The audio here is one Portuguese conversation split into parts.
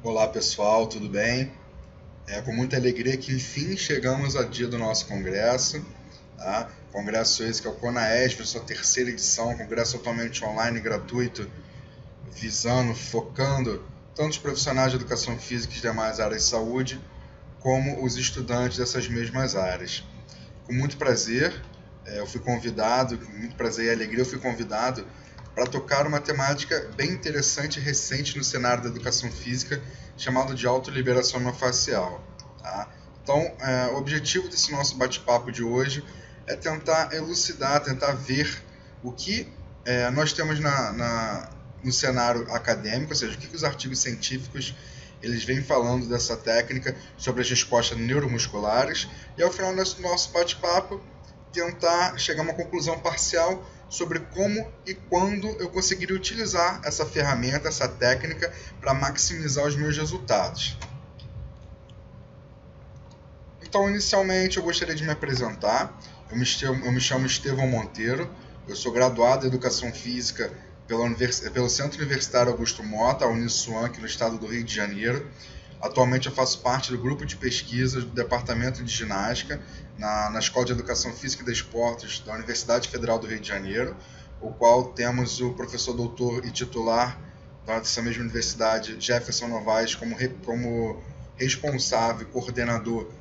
Olá pessoal, tudo bem? É com muita alegria que enfim chegamos ao dia do nosso congresso, tá? Congresso esse que é o CONAESP, sua terceira edição, congresso totalmente online, gratuito, visando, focando tanto os profissionais de educação física e demais áreas de saúde, como os estudantes dessas mesmas áreas. Com muito prazer, eu fui convidado, com muito prazer e alegria, eu fui convidado para tocar uma temática bem interessante e recente no cenário da educação física, chamado de autoliberação miofascial. Tá? Então, o objetivo desse nosso bate-papo de hoje é tentar elucidar, tentar ver o que nós temos no cenário acadêmico, ou seja, o que os artigos científicos eles vêm falando dessa técnica sobre as respostas neuromusculares, e ao final desse nosso bate-papo tentar chegar a uma conclusão parcial sobre como e quando eu conseguiria utilizar essa ferramenta, essa técnica, para maximizar os meus resultados. Então, inicialmente, eu gostaria de me apresentar. Eu me chamo Estevão Monteiro, eu sou graduado em Educação Física pelo Centro Universitário Augusto Mota, a Uniswan, aqui no estado do Rio de Janeiro. Atualmente eu faço parte do grupo de pesquisa do Departamento de Ginástica na Escola de Educação Física e Desportos da Universidade Federal do Rio de Janeiro, o qual temos o professor doutor e titular dessa mesma universidade, Jefferson Novaes, como responsável e coordenador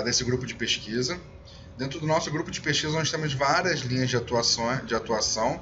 desse grupo de pesquisa. Dentro do nosso grupo de pesquisa nós temos várias linhas de atuação,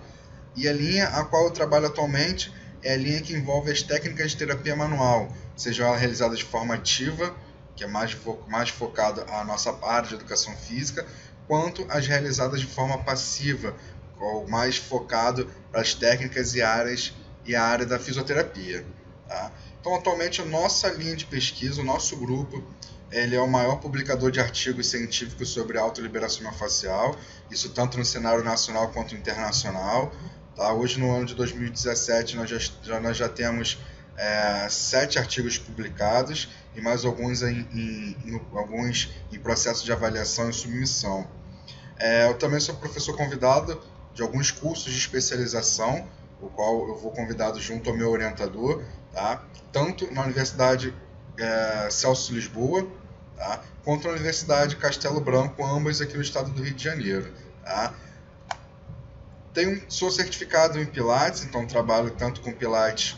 e a linha a qual eu trabalho atualmente é a linha que envolve as técnicas de terapia manual, sejam elas realizadas de forma ativa, que é mais focado à nossa área de educação física, quanto as realizadas de forma passiva, ou mais focado para as técnicas e a área da fisioterapia. Tá? Então, atualmente, a nossa linha de pesquisa, o nosso grupo, ele é o maior publicador de artigos científicos sobre autoliberação miofascial, isso tanto no cenário nacional quanto internacional. Tá? Hoje, no ano de 2017, nós já temos 7 artigos publicados e mais alguns alguns em processo de avaliação e submissão. Eu também sou professor convidado de alguns cursos de especialização, o qual eu vou convidado junto ao meu orientador, tá? Tanto na Universidade Celso Lisboa, tá? Quanto na Universidade Castelo Branco, ambas aqui no estado do Rio de Janeiro. Tá? Sou certificado em Pilates, então trabalho tanto com Pilates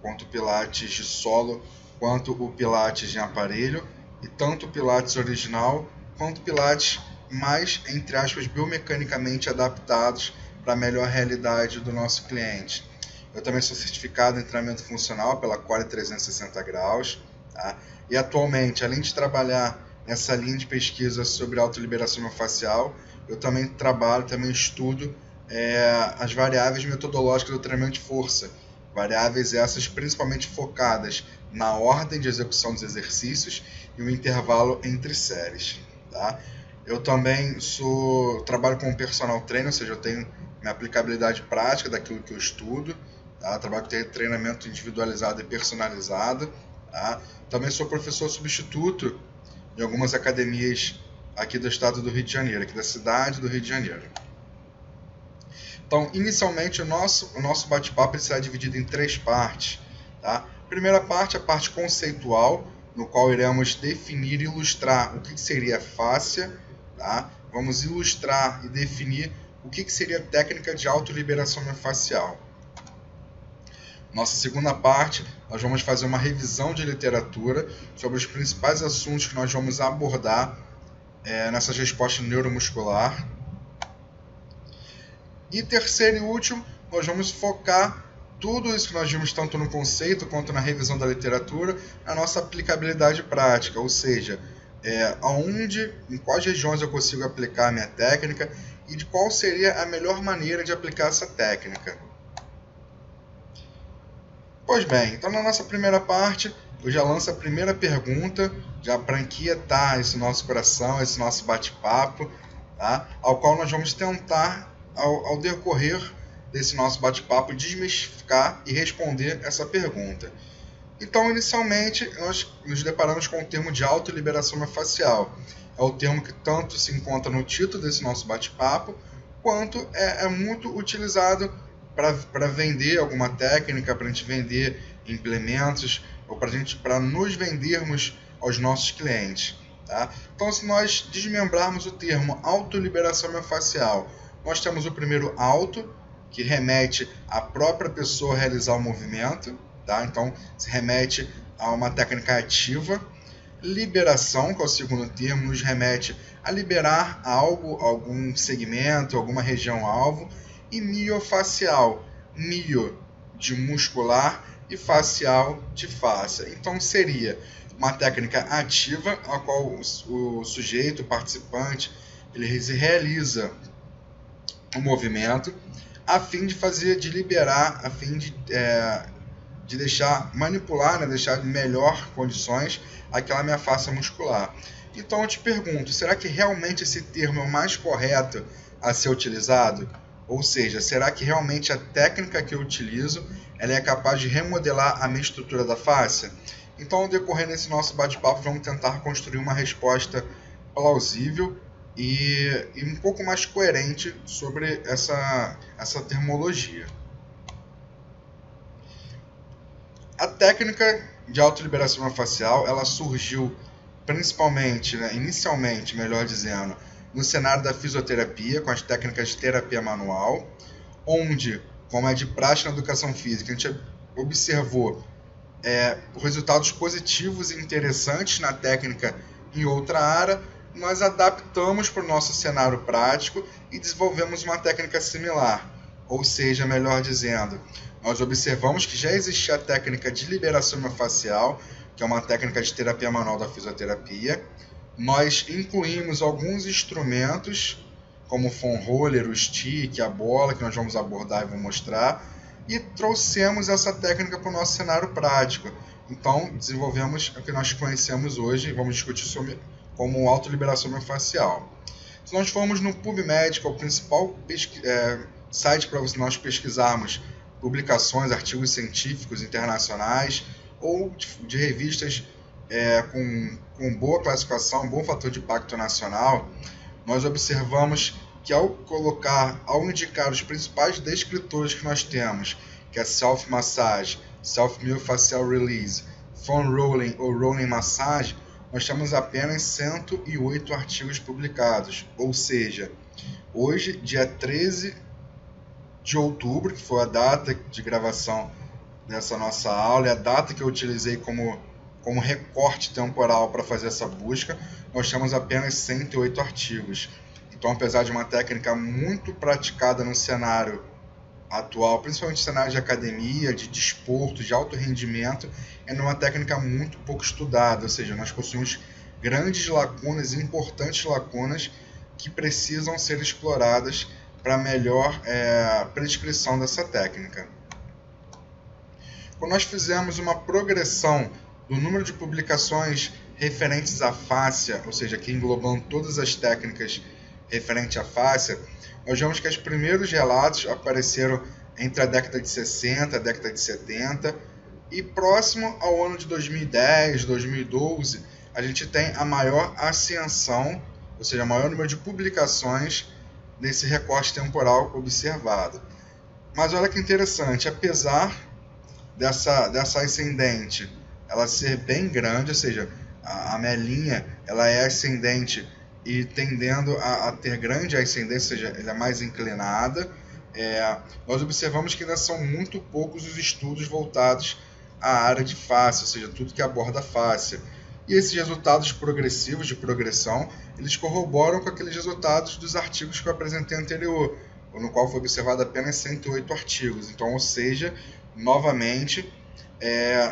quanto o Pilates de solo, quanto o Pilates em aparelho, e tanto o Pilates original quanto o Pilates mais, entre aspas, biomecanicamente adaptados para a melhor realidade do nosso cliente. Eu também sou certificado em treinamento funcional pela Core 360 Graus, tá? E atualmente, além de trabalhar nessa linha de pesquisa sobre autoliberação miofascial, eu também estudo as variáveis metodológicas do treinamento de força, variáveis essas principalmente focadas na ordem de execução dos exercícios e o intervalo entre séries. Tá? Eu também trabalho como personal trainer, ou seja, eu tenho minha aplicabilidade prática daquilo que eu estudo. Tá? Trabalho com treinamento individualizado e personalizado. Tá? Também sou professor substituto em algumas academias aqui do estado do Rio de Janeiro, aqui da cidade do Rio de Janeiro. Então, inicialmente, o nosso bate-papo será dividido em 3 partes. Tá? A primeira parte é a parte conceitual, no qual iremos definir e ilustrar o que seria fáscia. Tá? Vamos ilustrar e definir o que seria a técnica de autoliberação miofascial. Nossa segunda parte, nós vamos fazer uma revisão de literatura sobre os principais assuntos que nós vamos abordar nessas respostas neuromuscular. E terceiro e último, nós vamos focar tudo isso que nós vimos tanto no conceito quanto na revisão da literatura, na nossa aplicabilidade prática, ou seja, em quais regiões eu consigo aplicar a minha técnica e de qual seria a melhor maneira de aplicar essa técnica. Pois bem, então na nossa primeira parte, eu já lanço a primeira pergunta, já para inquietar esse nosso coração, esse nosso bate-papo, tá? Ao qual nós vamos tentar, ao decorrer desse nosso bate-papo, desmistificar e responder essa pergunta. Então, inicialmente, nós nos deparamos com o termo de autoliberação miofascial. É o termo que tanto se encontra no título desse nosso bate-papo, quanto é muito utilizado para vender alguma técnica, para a gente vender implementos, ou para nos vendermos aos nossos clientes. Tá? Então, se nós desmembrarmos o termo autoliberação miofascial, nós temos o primeiro auto, que remete à própria pessoa realizar o movimento, tá? Então se remete a uma técnica ativa. Liberação, que é o segundo termo, nos remete a liberar algo, algum segmento, alguma região alvo. E miofacial, mio de muscular e facial de face. Então seria uma técnica ativa, a qual o sujeito, o participante, ele realiza o movimento a fim de liberar, a fim de deixar manipular, né, deixar em melhor condições aquela minha face muscular. Então eu te pergunto, será que realmente esse termo é o mais correto a ser utilizado? Ou seja, será que realmente a técnica que eu utilizo ela é capaz de remodelar a minha estrutura da face? Então, ao decorrer desse nosso bate-papo, vamos tentar construir uma resposta plausível e um pouco mais coerente sobre essa termologia. A técnica de autoliberação miofascial, ela surgiu principalmente, né, inicialmente, melhor dizendo, no cenário da fisioterapia, com as técnicas de terapia manual, onde, como é de praxe na educação física, a gente observou resultados positivos e interessantes na técnica em outra área, nós adaptamos para o nosso cenário prático e desenvolvemos uma técnica similar. Ou seja, melhor dizendo, nós observamos que já existia a técnica de liberação miofascial, que é uma técnica de terapia manual da fisioterapia. Nós incluímos alguns instrumentos, como o foam roller, o stick, a bola, que nós vamos abordar e vou mostrar, e trouxemos essa técnica para o nosso cenário prático. Então, desenvolvemos o que nós conhecemos hoje e vamos discutir sobre como autoliberação miofascial. Se nós formos no PubMed, que é o principal site para nós pesquisarmos publicações, artigos científicos internacionais ou de revistas com boa classificação, bom fator de impacto nacional, nós observamos que ao indicar os principais descritores que nós temos, que é self-massage, self-myofacial release, foam rolling ou rolling massage, nós temos apenas 108 artigos publicados. Ou seja, hoje, dia 13 de outubro, que foi a data de gravação dessa nossa aula, é a data que eu utilizei como recorte temporal para fazer essa busca, nós temos apenas 108 artigos. Então, apesar de uma técnica muito praticada no cenário atual, principalmente no cenário de academia, de desporto, de alto rendimento, é uma técnica muito pouco estudada, ou seja, nós possuímos grandes lacunas e importantes lacunas que precisam ser exploradas para melhor prescrição dessa técnica. Quando nós fizemos uma progressão do número de publicações referentes à fáscia, ou seja, que englobam todas as técnicas referentes à fáscia, nós vemos que os primeiros relatos apareceram entre a década de 60 e a década de 70, e próximo ao ano de 2010, 2012, a gente tem a maior ascensão, ou seja, o maior número de publicações nesse recorte temporal observado. Mas olha que interessante, apesar dessa ascendente ela ser bem grande, ou seja, a minha linha ela é ascendente e tendendo a ter grande ascendência, ou seja, ela é mais inclinada, nós observamos que ainda são muito poucos os estudos voltados à área de face, ou seja, tudo que aborda a face. E esses resultados progressivos de progressão, eles corroboram com aqueles resultados dos artigos que eu apresentei anterior, no qual foi observado apenas 108 artigos. Então, ou seja, novamente,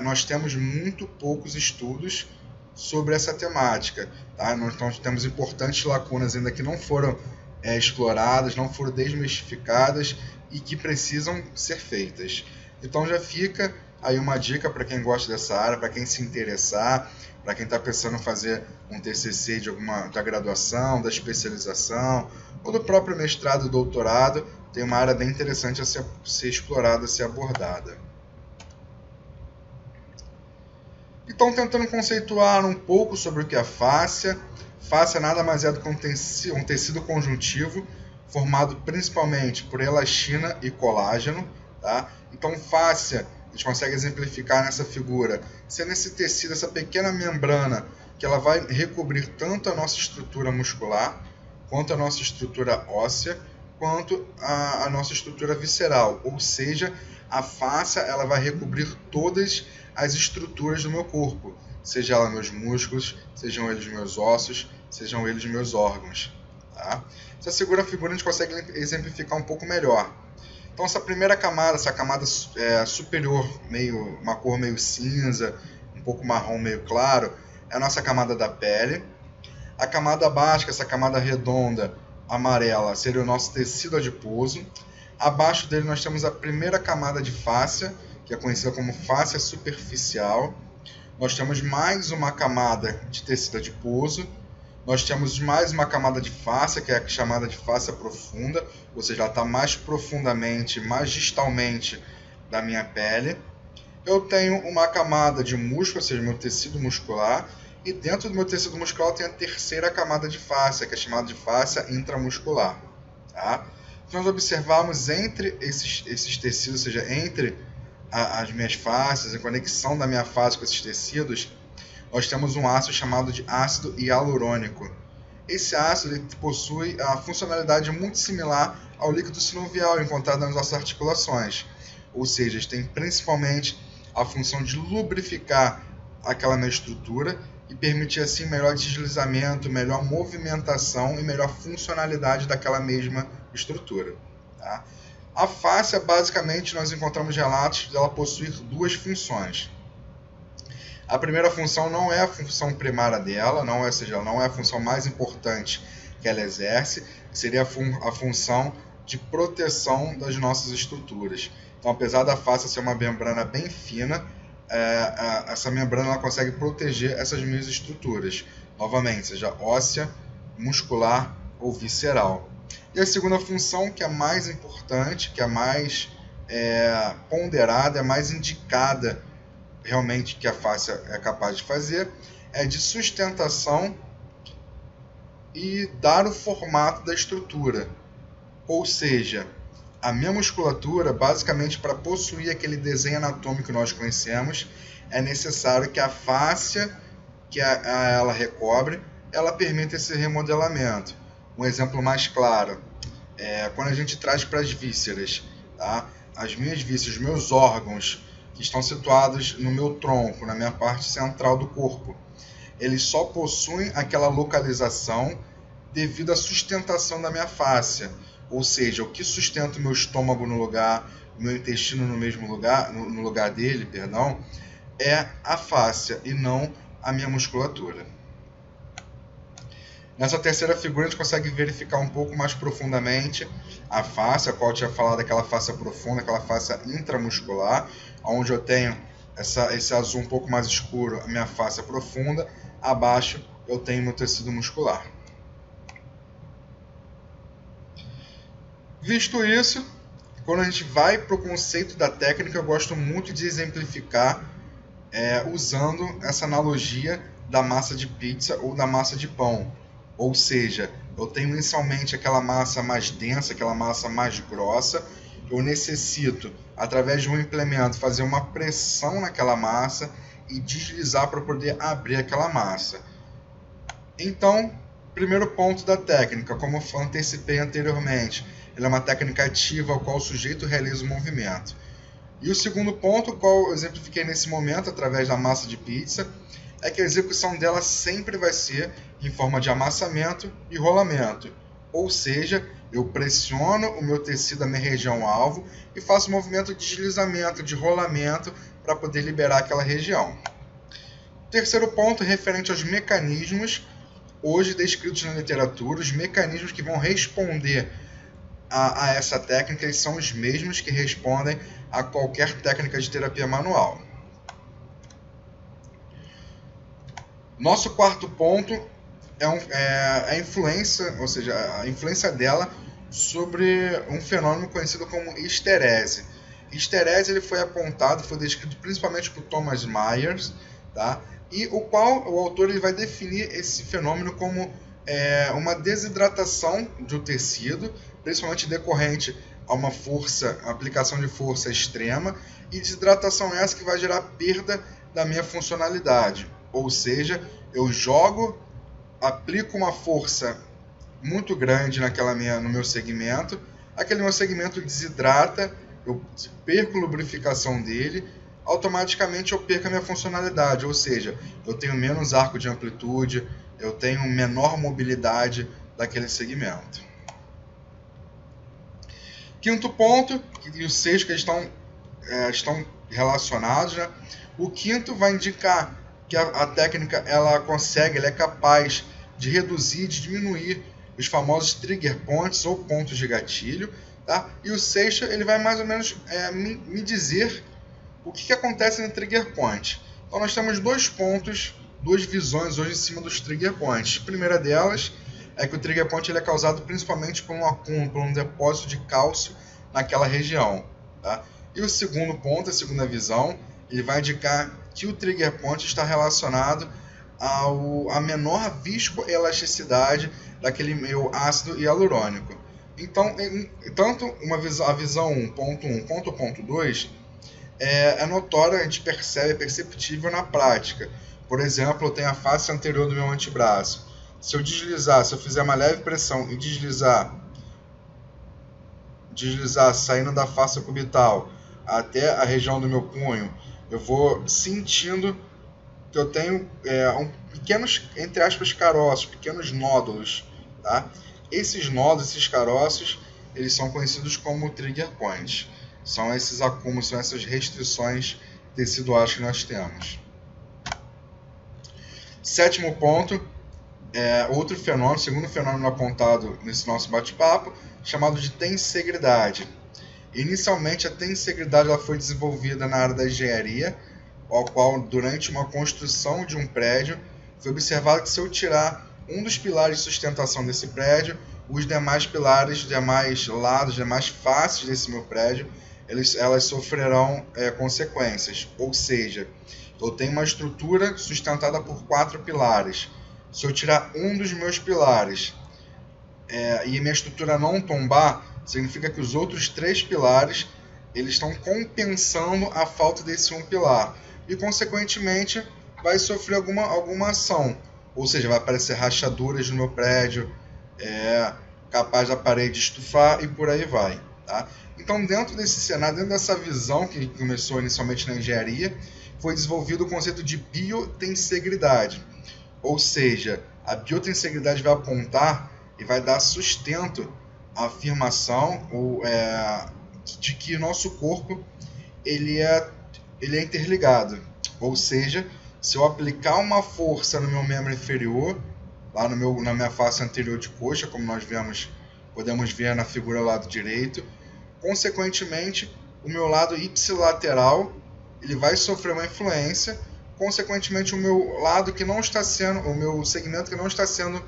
nós temos muito poucos estudos sobre essa temática. Tá? Então, temos importantes lacunas ainda que não foram exploradas, não foram desmistificadas e que precisam ser feitas. Então, já fica aí uma dica para quem gosta dessa área, para quem se interessar, para quem está pensando em fazer um TCC da graduação, da especialização, ou do próprio mestrado e doutorado, tem uma área bem interessante a ser explorada, a ser abordada. Então, tentando conceituar um pouco sobre o que é fáscia. Fáscia nada mais é do que um tecido conjuntivo formado principalmente por elastina e colágeno. Tá? Então, fáscia gente consegue exemplificar nessa figura, sendo esse tecido, essa pequena membrana, que ela vai recobrir tanto a nossa estrutura muscular, quanto a nossa estrutura óssea, quanto a nossa estrutura visceral, ou seja, a fáscia ela vai recobrir todas as estruturas do meu corpo, seja ela meus músculos, sejam eles meus ossos, sejam eles meus órgãos. Tá? Essa segunda figura a gente consegue exemplificar um pouco melhor. Então essa primeira camada, essa camada superior, uma cor meio cinza, um pouco marrom meio claro, é a nossa camada da pele. A camada básica, essa camada redonda, amarela, seria o nosso tecido adiposo. Abaixo dele nós temos a primeira camada de fáscia, que é conhecida como fáscia superficial. Nós temos mais uma camada de tecido adiposo. Nós temos mais uma camada de fáscia, que é a chamada de fáscia profunda, ou seja, ela está mais profundamente, mais distalmente da minha pele. Eu tenho uma camada de músculo, ou seja, meu tecido muscular, e dentro do meu tecido muscular eu tenho a terceira camada de fáscia, que é chamada de fáscia intramuscular. Tá? Se nós observarmos entre esses tecidos, ou seja, entre as minhas fáscias, a conexão da minha face com esses tecidos, nós temos um ácido chamado de ácido hialurônico. Esse ácido ele possui a funcionalidade muito similar ao líquido sinovial encontrado nas nossas articulações. Ou seja, ele tem principalmente a função de lubrificar aquela minha estrutura e permitir assim melhor deslizamento, melhor movimentação e melhor funcionalidade daquela mesma estrutura. Tá? A fáscia, basicamente, nós encontramos relatos dela possuir duas funções. A primeira função não é a função primária dela, não é a função mais importante que ela exerce, seria a função de proteção das nossas estruturas. Então, apesar da fáscia ser uma membrana bem fina, essa membrana ela consegue proteger essas minhas estruturas, novamente, seja óssea, muscular ou visceral. E a segunda função, que é mais importante, que é mais ponderada, é mais indicada realmente que a fáscia é capaz de fazer, é de sustentação e dar o formato da estrutura. Ou seja, a minha musculatura, basicamente, para possuir aquele desenho anatômico que nós conhecemos, é necessário que a fáscia que ela recobre, ela permita esse remodelamento. Um exemplo mais claro é quando a gente traz para as vísceras, tá? As minhas vísceras, os meus órgãos, que estão situados no meu tronco, na minha parte central do corpo. Eles só possuem aquela localização devido à sustentação da minha fáscia. Ou seja, o que sustenta o meu estômago no lugar, o meu intestino no mesmo lugar, no lugar dele, perdão, é a fáscia e não a minha musculatura. Nessa terceira figura a gente consegue verificar um pouco mais profundamente a fáscia, a qual eu tinha falado, aquela fáscia profunda, aquela fáscia intramuscular, onde eu tenho esse azul um pouco mais escuro, a minha fáscia profunda, abaixo eu tenho meu tecido muscular. Visto isso, quando a gente vai para o conceito da técnica, eu gosto muito de exemplificar usando essa analogia da massa de pizza ou da massa de pão. Ou seja, eu tenho inicialmente aquela massa mais densa, aquela massa mais grossa. Eu necessito, através de um implemento, fazer uma pressão naquela massa e deslizar para poder abrir aquela massa. Então, primeiro ponto da técnica, como eu antecipei anteriormente, ela é uma técnica ativa, ao qual o sujeito realiza o movimento. E o segundo ponto, o qual eu exemplifiquei nesse momento, através da massa de pizza, é que a execução dela sempre vai ser em forma de amassamento e rolamento. Ou seja, eu pressiono o meu tecido, a minha região alvo, e faço um movimento de deslizamento, de rolamento, para poder liberar aquela região. Terceiro ponto, referente aos mecanismos, hoje descritos na literatura, os mecanismos que vão responder a essa técnica, eles são os mesmos que respondem a qualquer técnica de terapia manual. Nosso quarto ponto é a influência, ou seja, a influência dela sobre um fenômeno conhecido como histerese. Histerese ele foi apontado, foi descrito principalmente por Thomas Myers, tá? E o qual o autor ele vai definir esse fenômeno como uma desidratação do tecido, principalmente decorrente a uma aplicação de força extrema, e desidratação essa que vai gerar perda da minha funcionalidade. Ou seja, eu jogo, aplico uma força muito grande no meu segmento, aquele meu segmento desidrata, eu perco a lubrificação dele, automaticamente eu perco a minha funcionalidade, ou seja, eu tenho menos arco de amplitude, eu tenho menor mobilidade daquele segmento. Quinto ponto, e os 6 que estão relacionados, né? O quinto vai indicar que a técnica ela é capaz de reduzir, de diminuir os famosos trigger points ou pontos de gatilho, tá? E o sexto ele vai mais ou menos me dizer o que acontece no trigger point. Então nós temos 2 pontos, 2 visões hoje em cima dos trigger points. A primeira delas é que o trigger point ele é causado principalmente por um acúmulo, por um depósito de cálcio naquela região, tá? E o segundo ponto, a segunda visão, ele vai indicar que o trigger point está relacionado à menor viscoelasticidade daquele meio ácido hialurônico. Então, tanto a visão 1.1 quanto o ponto 2 é notória, a gente percebe, é perceptível na prática. Por exemplo, eu tenho a face anterior do meu antebraço. Se eu fizer uma leve pressão e deslizar saindo da face cubital até a região do meu punho, eu vou sentindo que eu tenho pequenos, entre aspas, caroços, pequenos nódulos, tá? Esses nódulos, esses caroços, eles são conhecidos como trigger points. São esses acúmulos, são essas restrições teciduais que nós temos. Sétimo ponto, outro fenômeno, segundo fenômeno apontado nesse nosso bate-papo, chamado de tensegridade. Inicialmente, a tensegridade ela foi desenvolvida na área da engenharia, ao qual, durante uma construção de um prédio, foi observado que se eu tirar um dos pilares de sustentação desse prédio, os demais pilares, os demais lados, os demais faces desse meu prédio, elas sofrerão consequências. Ou seja, eu tenho uma estrutura sustentada por 4 pilares. Se eu tirar um dos meus pilares e minha estrutura não tombar, significa que os outros 3 pilares eles estão compensando a falta desse um pilar. E, consequentemente, vai sofrer alguma ação. Ou seja, vai aparecer rachaduras no meu prédio, capaz da parede estufar e por aí vai. Tá? Então, dentro desse cenário, dentro dessa visão que começou inicialmente na engenharia, foi desenvolvido o conceito de biotensegridade. Ou seja, a biotensegridade vai apontar e vai dar sustento à afirmação de que o nosso corpo ele é interligado. Ou seja, se eu aplicar uma força no meu membro inferior, lá na minha face anterior de coxa, como nós podemos ver na figura do lado direito, consequentemente, o meu lado ipsilateral ele vai sofrer uma influência, consequentemente, o meu lado que não está sendo, o meu segmento que não está sendo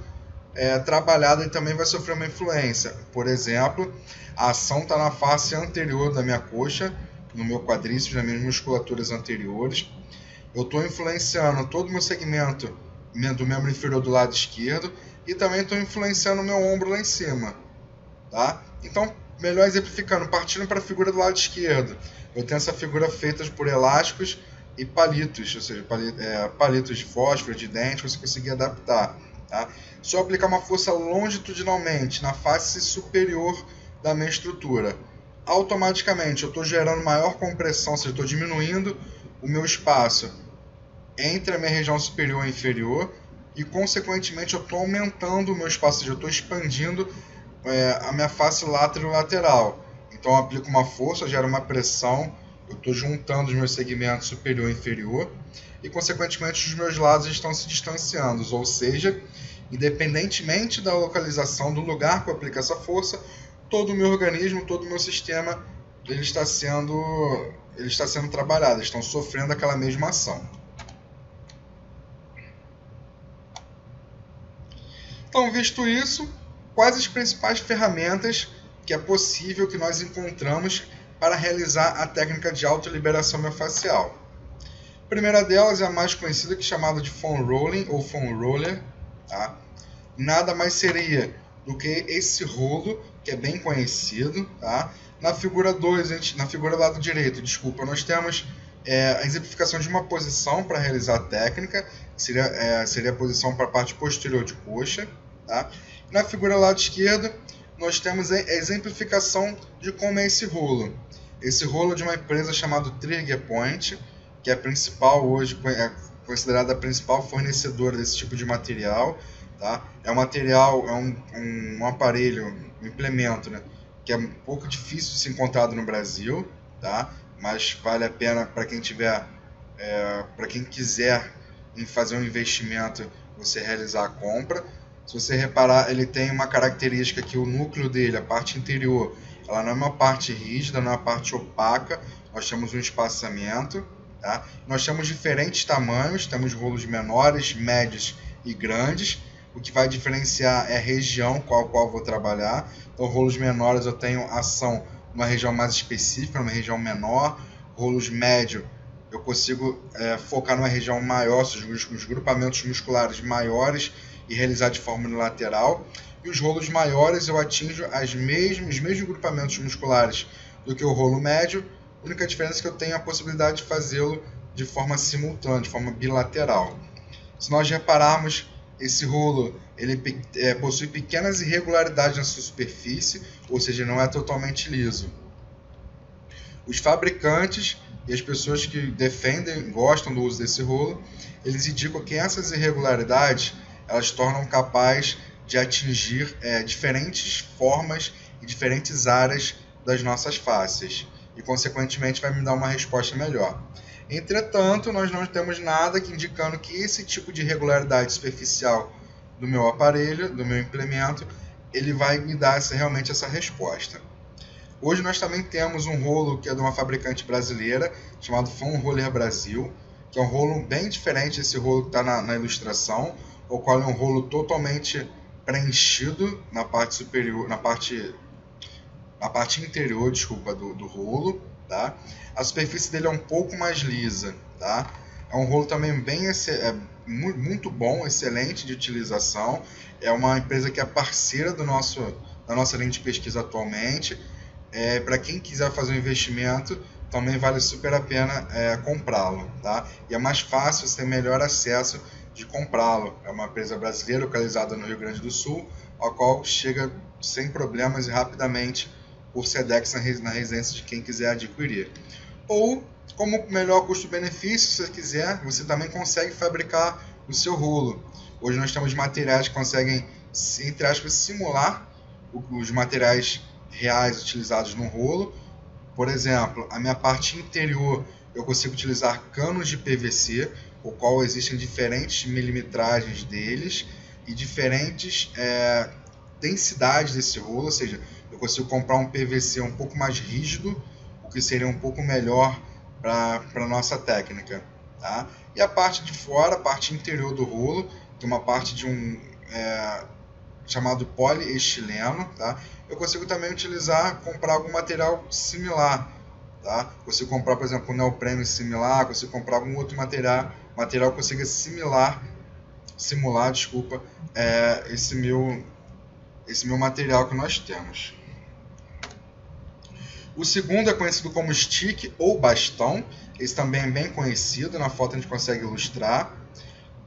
trabalhado, ele também vai sofrer uma influência. Por exemplo, a ação está na face anterior da minha coxa, no meu quadríceps, nas minhas musculaturas anteriores. Eu estou influenciando todo o meu segmento do membro inferior do lado esquerdo e também estou influenciando o meu ombro lá em cima. Tá? Então, melhor exemplificando, partindo para a figura do lado esquerdo, eu tenho essa figura feita por elásticos e palitos, ou seja, palitos de fósforo, de dente, você conseguir adaptar. Tá? Se eu aplicar uma força longitudinalmente na face superior da minha estrutura, automaticamente eu estou gerando maior compressão, ou seja, estou diminuindo o meu espaço entre a minha região superior e inferior e, consequentemente, eu estou aumentando o meu espaço, ou seja, eu estou expandindo a minha face lateral. Então, eu aplico uma força, gero uma pressão, eu estou juntando os meus segmentos superior e inferior e, consequentemente, os meus lados estão se distanciando. Ou seja, independentemente da localização, do lugar que eu aplico essa força, todo o meu organismo, todo o meu sistema, ele está sendo trabalhado, eles estão sofrendo aquela mesma ação. Então, visto isso, quais as principais ferramentas que é possível que nós encontramos para realizar a técnica de autoliberação miofascial? A primeira delas é a mais conhecida, que é chamada de foam rolling ou foam roller. Tá? Nada mais seria do que esse rolo, que é bem conhecido, tá? Na figura 2, na figura do lado direito, desculpa, nós temos a exemplificação de uma posição para realizar a técnica, que seria a posição para a parte posterior de coxa, tá? Na figura do lado esquerdo, nós temos a exemplificação de como é esse rolo. Esse rolo é de uma empresa chamada Trigger Point, que é a principal hoje, considerada a principal fornecedora desse tipo de material, tá? É um material, um aparelho, um implemento, né, que é um pouco difícil de ser encontrado no Brasil, tá? Mas vale a pena para quem tiver, para quem quiser fazer um investimento, você realizar a compra. Se você reparar, ele tem uma característica que o núcleo dele, a parte interior, ela não é uma parte rígida, não é uma parte opaca, nós temos um espaçamento, tá? Nós temos diferentes tamanhos, temos rolos menores, médios e grandes. O que vai diferenciar é a região com a qual eu vou trabalhar. Então, rolos menores eu tenho ação numa região mais específica, numa região menor. Rolos médios eu consigo focar numa região maior, os grupamentos musculares maiores e realizar de forma unilateral. E os rolos maiores eu atinjo os mesmos grupamentos musculares do que o rolo médio. A única diferença é que eu tenho a possibilidade de fazê-lo de forma simultânea, de forma bilateral. Se nós repararmos, esse rolo ele possui pequenas irregularidades na sua superfície, ou seja, não é totalmente liso. Os fabricantes e as pessoas que defendem, gostam do uso desse rolo, eles indicam que essas irregularidades elas tornam capaz de atingir diferentes formas e diferentes áreas das nossas faces e, consequentemente, vai me dar uma resposta melhor. Entretanto, nós não temos nada que indicando que esse tipo de irregularidade superficial do meu aparelho, do meu implemento, ele vai me dar realmente essa resposta. Hoje nós também temos um rolo que é de uma fabricante brasileira, chamado Foam Roller Brasil, que é um rolo bem diferente desse rolo que está na ilustração, o qual é um rolo totalmente preenchido na parte superior, na parte interior, desculpa, do rolo, tá? A superfície dele é um pouco mais lisa, tá? É um rolo também muito bom, excelente de utilização. É uma empresa que é parceira da nossa linha de pesquisa atualmente. Para quem quiser fazer um investimento, também vale super a pena comprá-lo, tá? E é mais fácil, você tem melhor acesso de comprá-lo. É uma empresa brasileira localizada no Rio Grande do Sul, a qual chega sem problemas e rapidamente por SEDEX na residência de quem quiser adquirir. Ou, como melhor custo-benefício, se você quiser, você também consegue fabricar o seu rolo. Hoje nós temos materiais que conseguem, entre aspas, simular os materiais reais utilizados no rolo. Por exemplo, a minha parte interior eu consigo utilizar canos de PVC, o qual existem diferentes milimetragens deles e diferentes densidades desse rolo, ou seja, eu consigo comprar um PVC um pouco mais rígido, o que seria um pouco melhor para a nossa técnica, tá? E a parte de fora, a parte interior do rolo, que é uma parte de chamado poliestileno, tá? Eu consigo também comprar algum material similar, tá? Consigo comprar, por exemplo, um neoprene similar, consigo comprar algum outro material que consiga simular esse meu material que nós temos. O segundo é conhecido como stick ou bastão. Esse também é bem conhecido, na foto a gente consegue ilustrar.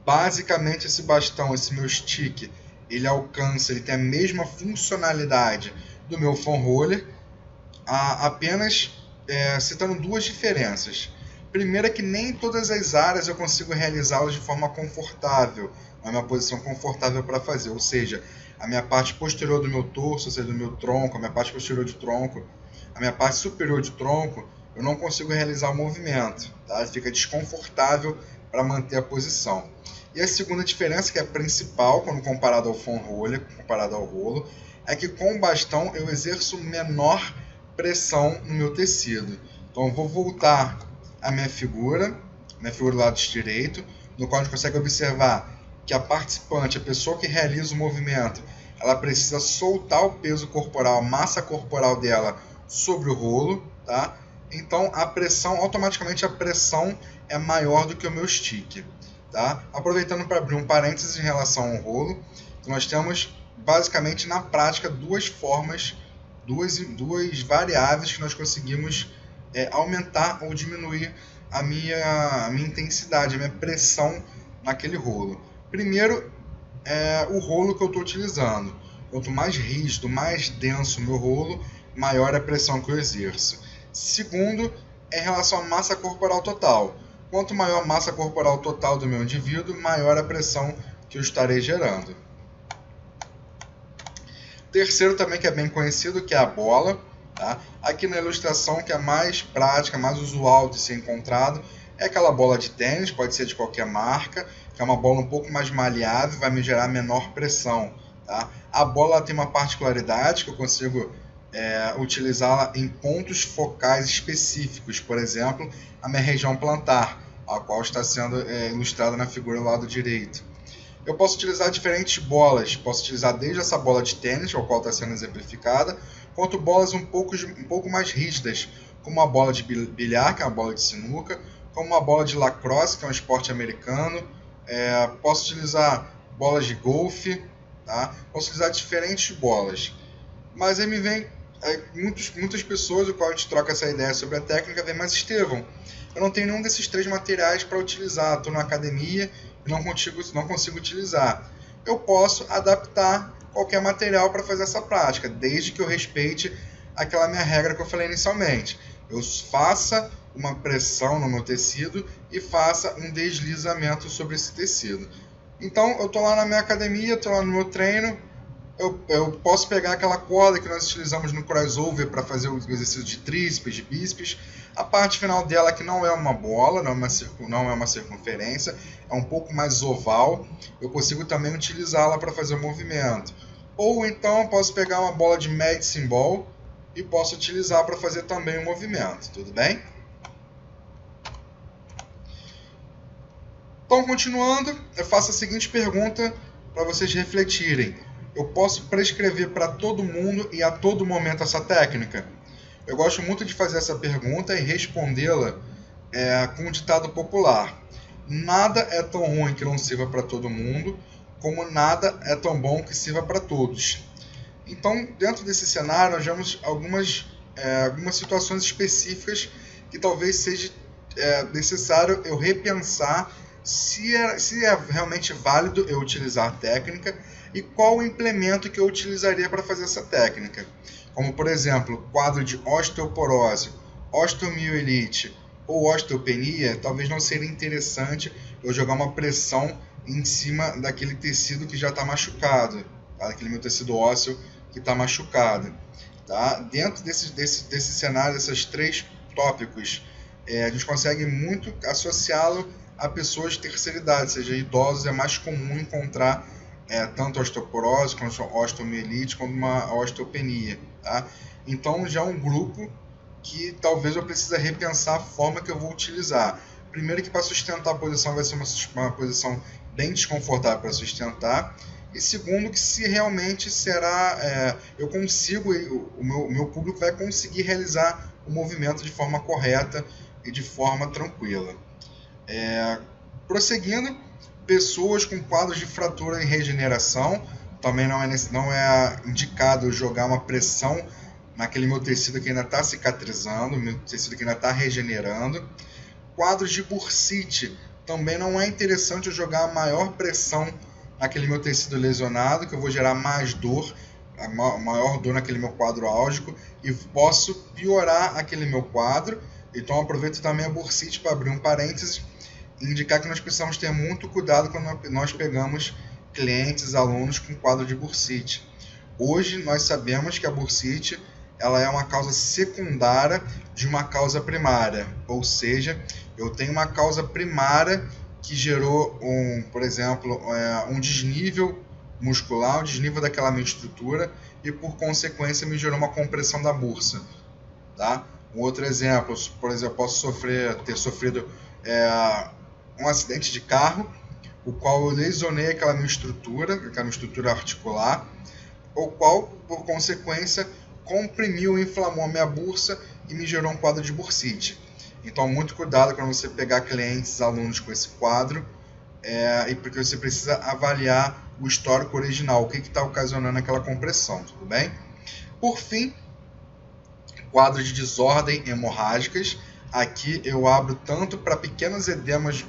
Basicamente, esse bastão, esse meu stick, ele tem a mesma funcionalidade do meu foam roller, apenas citando duas diferenças. Primeiro é que nem em todas as áreas eu consigo realizá-las de forma confortável, na minha posição confortável para fazer, ou seja, a minha parte posterior do meu torso, ou seja, do meu tronco, a minha parte posterior de tronco, a minha parte superior de tronco, eu não consigo realizar o movimento, tá? Fica desconfortável para manter a posição. E a segunda diferença, que é a principal quando comparado ao foam roller, comparado ao rolo, é que com o bastão eu exerço menor pressão no meu tecido. Então eu vou voltar à minha figura do lado direito, no qual a gente consegue observar que a participante, a pessoa que realiza o movimento, ela precisa soltar o peso corporal, a massa corporal dela sobre o rolo, tá? Então automaticamente a pressão é maior do que o meu stick, tá? Aproveitando para abrir um parênteses em relação ao rolo, nós temos basicamente na prática duas formas, duas variáveis que nós conseguimos aumentar ou diminuir a minha intensidade, a minha pressão naquele rolo. Primeiro é o rolo que eu estou utilizando. Quanto mais rígido, mais denso o meu rolo, maior a pressão que eu exerço. Segundo, é em relação à massa corporal total. Quanto maior a massa corporal total do meu indivíduo, maior a pressão que eu estarei gerando. Terceiro também, que é bem conhecido, que é a bola. Tá? Aqui na ilustração, que é mais prática, mais usual de ser encontrado, é aquela bola de tênis, pode ser de qualquer marca, que é uma bola um pouco mais maleável, vai me gerar menor pressão. Tá? A bola tem uma particularidade que eu consigo utilizá-la em pontos focais específicos, por exemplo, a minha região plantar, a qual está sendo ilustrada na figura do lado direito. Eu posso utilizar diferentes bolas, posso utilizar desde essa bola de tênis, a qual está sendo exemplificada, quanto bolas um pouco mais rígidas, como uma bola de bilhar, que é uma bola de sinuca, como uma bola de lacrosse, que é um esporte americano. Posso utilizar bolas de golfe, tá? Posso utilizar diferentes bolas. Mas aí me vem muitas pessoas, o qual a gente troca essa ideia sobre a técnica, vem, mas Estevão, eu não tenho nenhum desses três materiais para utilizar, estou na academia e não consigo utilizar. Eu posso adaptar qualquer material para fazer essa prática, desde que eu respeite aquela minha regra que eu falei inicialmente. Eu faça uma pressão no meu tecido e faça um deslizamento sobre esse tecido. Então, eu estou lá na minha academia, estou lá no meu treino, eu posso pegar aquela corda que nós utilizamos no crossover para fazer o exercício de tríceps, de bíceps. A parte final dela, que não é uma bola, não é uma circunferência, é um pouco mais oval, eu consigo também utilizá-la para fazer o movimento. Ou então eu posso pegar uma bola de medicine ball e posso utilizar para fazer também o movimento, tudo bem? Então, continuando, eu faço a seguinte pergunta para vocês refletirem. Eu posso prescrever para todo mundo e a todo momento essa técnica? Eu gosto muito de fazer essa pergunta e respondê-la com um ditado popular. Nada é tão ruim que não sirva para todo mundo, como nada é tão bom que sirva para todos. Então, dentro desse cenário, nós vemos algumas situações específicas que talvez seja necessário eu repensar se é realmente válido eu utilizar a técnica e qual o implemento que eu utilizaria para fazer essa técnica. Como, por exemplo, quadro de osteoporose, osteomielite ou osteopenia, talvez não seria interessante eu jogar uma pressão em cima daquele tecido que já está machucado, tá? Daquele meu tecido ósseo que está machucado. Tá? Dentro desse cenário, desses três tópicos, a gente consegue muito associá-lo a pessoas de terceira idade, seja idosos, é mais comum encontrar tanto osteoporose, quanto osteomielite, como uma osteopenia. Tá? Então já é um grupo que talvez eu precise repensar a forma que eu vou utilizar. Primeiro que para sustentar a posição vai ser uma posição bem desconfortável para sustentar. E segundo que se realmente será, eu consigo, o meu público vai conseguir realizar o movimento de forma correta e de forma tranquila. Prosseguindo, pessoas com quadros de fratura e regeneração, também não é indicado jogar uma pressão naquele meu tecido que ainda está cicatrizando, meu tecido que ainda está regenerando. Quadros de bursite, também não é interessante eu jogar a maior pressão naquele meu tecido lesionado, que eu vou gerar mais dor, a maior dor naquele meu quadro álgico, e posso piorar aquele meu quadro. Então aproveito também a bursite para abrir um parênteses e indicar que nós precisamos ter muito cuidado quando nós pegamos clientes, alunos com quadro de bursite. Hoje nós sabemos que a bursite ela é uma causa secundária de uma causa primária, ou seja, eu tenho uma causa primária que gerou, por exemplo, um desnível muscular, um desnível daquela minha estrutura e por consequência me gerou uma compressão da bursa. Tá? Um outro exemplo, por exemplo, eu posso ter sofrido um acidente de carro, o qual eu lesionei aquela minha estrutura articular, o qual, por consequência, comprimiu e inflamou a minha bursa e me gerou um quadro de bursite. Então, muito cuidado quando você pegar clientes, alunos com esse quadro, e porque você precisa avaliar o histórico original, o que está ocasionando aquela compressão, tudo bem? Por fim, quadro de desordem hemorrágicas. Aqui eu abro tanto para pequenos edemas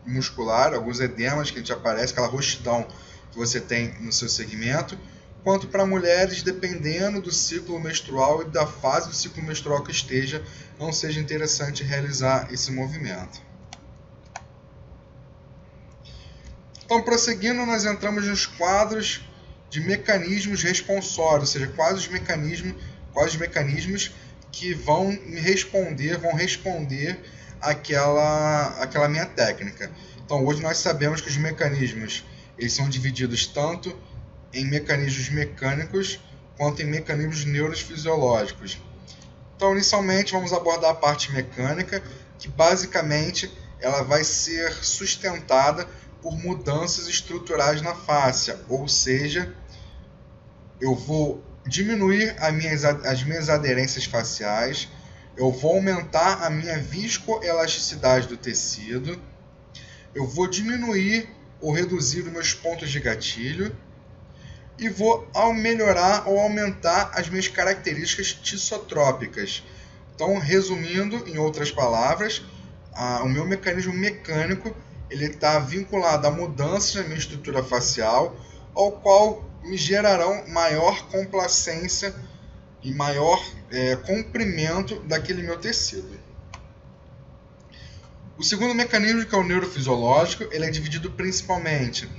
muscular, alguns edemas que a gente aparece, aquela roxidão que você tem no seu segmento, quanto para mulheres, dependendo do ciclo menstrual e da fase do ciclo menstrual que esteja, não seja interessante realizar esse movimento. Então, prosseguindo, nós entramos nos quadros de mecanismos responsórios, ou seja, quais os mecanismos que vão responder àquela minha técnica. Então, hoje nós sabemos que os mecanismos eles são divididos tanto em mecanismos mecânicos quanto em mecanismos neurofisiológicos. Então, inicialmente, vamos abordar a parte mecânica, que basicamente ela vai ser sustentada por mudanças estruturais na fáscia, ou seja, eu vou diminuir as minhas aderências faciais, eu vou aumentar a minha viscoelasticidade do tecido, eu vou diminuir ou reduzir os meus pontos de gatilho e vou melhorar ou aumentar as minhas características tissotrópicas. Então, resumindo, em outras palavras, o meu mecanismo mecânico ele está vinculado a mudanças na minha estrutura facial, ao qual me gerarão maior complacência e maior comprimento daquele meu tecido. O segundo mecanismo, que é o neurofisiológico, ele é dividido principalmente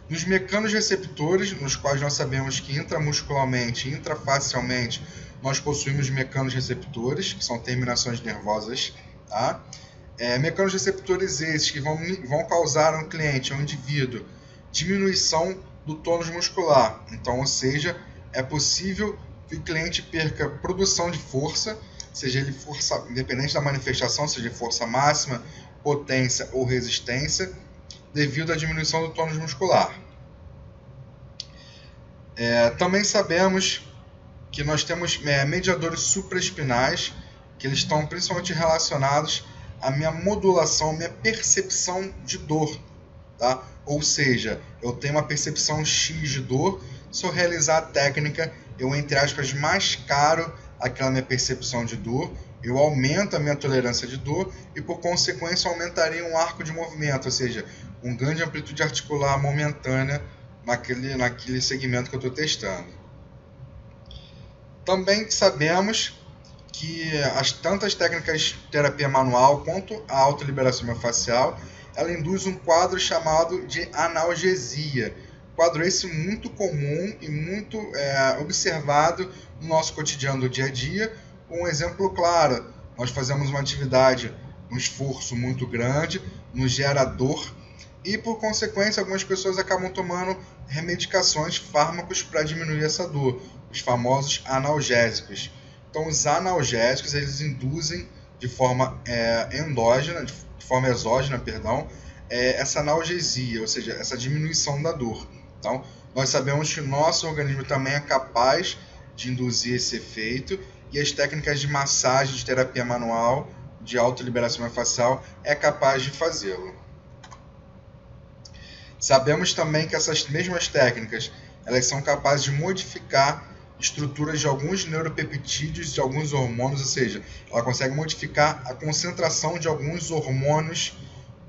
nos mecanorreceptores, nos quais nós sabemos que intramuscularmente e intrafacialmente nós possuímos mecanorreceptores, que são terminações nervosas, tá? Mecanorreceptores esses que vão causar ao cliente, ao indivíduo, diminuição do tônus muscular. Então, ou seja, é possível que o cliente perca produção de força, seja ele força, independente da manifestação, seja força máxima, potência ou resistência, devido à diminuição do tônus muscular. Também sabemos que nós temos mediadores supraespinais, que eles estão principalmente relacionados à minha modulação, à minha percepção de dor. Tá? Ou seja, eu tenho uma percepção X de dor, se eu realizar a técnica, eu, entre aspas, mascaro aquela minha percepção de dor, eu aumento a minha tolerância de dor e, por consequência, aumentaria um arco de movimento, ou seja, um ganho de amplitude articular momentânea naquele segmento que eu estou testando. Também sabemos que tanto as técnicas de terapia manual quanto a autoliberação miofascial, ela induz um quadro chamado de analgesia. Quadro esse muito comum e muito observado no nosso cotidiano do dia a dia. Um exemplo claro, nós fazemos uma atividade, um esforço muito grande, nos gera dor e, por consequência, algumas pessoas acabam tomando remedicações, fármacos para diminuir essa dor, os famosos analgésicos. Então, os analgésicos, eles induzem de forma exógena, essa analgesia, ou seja, essa diminuição da dor. Então, nós sabemos que o nosso organismo também é capaz de induzir esse efeito e as técnicas de massagem, de terapia manual, de autoliberação miofascial é capaz de fazê-lo. Sabemos também que essas mesmas técnicas elas são capazes de modificar estruturas de alguns neuropeptídeos, de alguns hormônios, ou seja, ela consegue modificar a concentração de alguns hormônios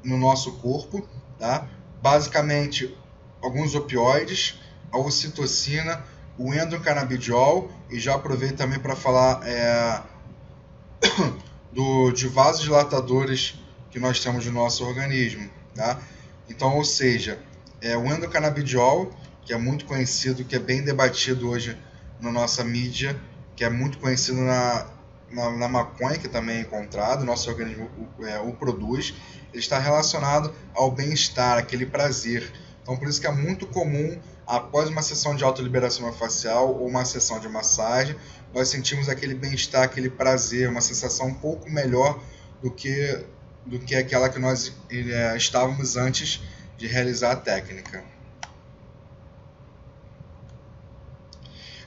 no nosso corpo, tá? Basicamente, alguns opioides, a ocitocina, o endocanabidiol, e já aproveito também para falar de vasodilatadores que nós temos no nosso organismo, tá? Então, ou seja, o endocanabidiol, que é muito conhecido, que é bem debatido hoje na nossa mídia, que é muito conhecido na maconha, que também é encontrado, nosso organismo o produz, ele está relacionado ao bem-estar, aquele prazer. Então, por isso que é muito comum, após uma sessão de autoliberação miofascial ou uma sessão de massagem, nós sentimos aquele bem-estar, aquele prazer, uma sensação um pouco melhor do que aquela que nós estávamos antes de realizar a técnica.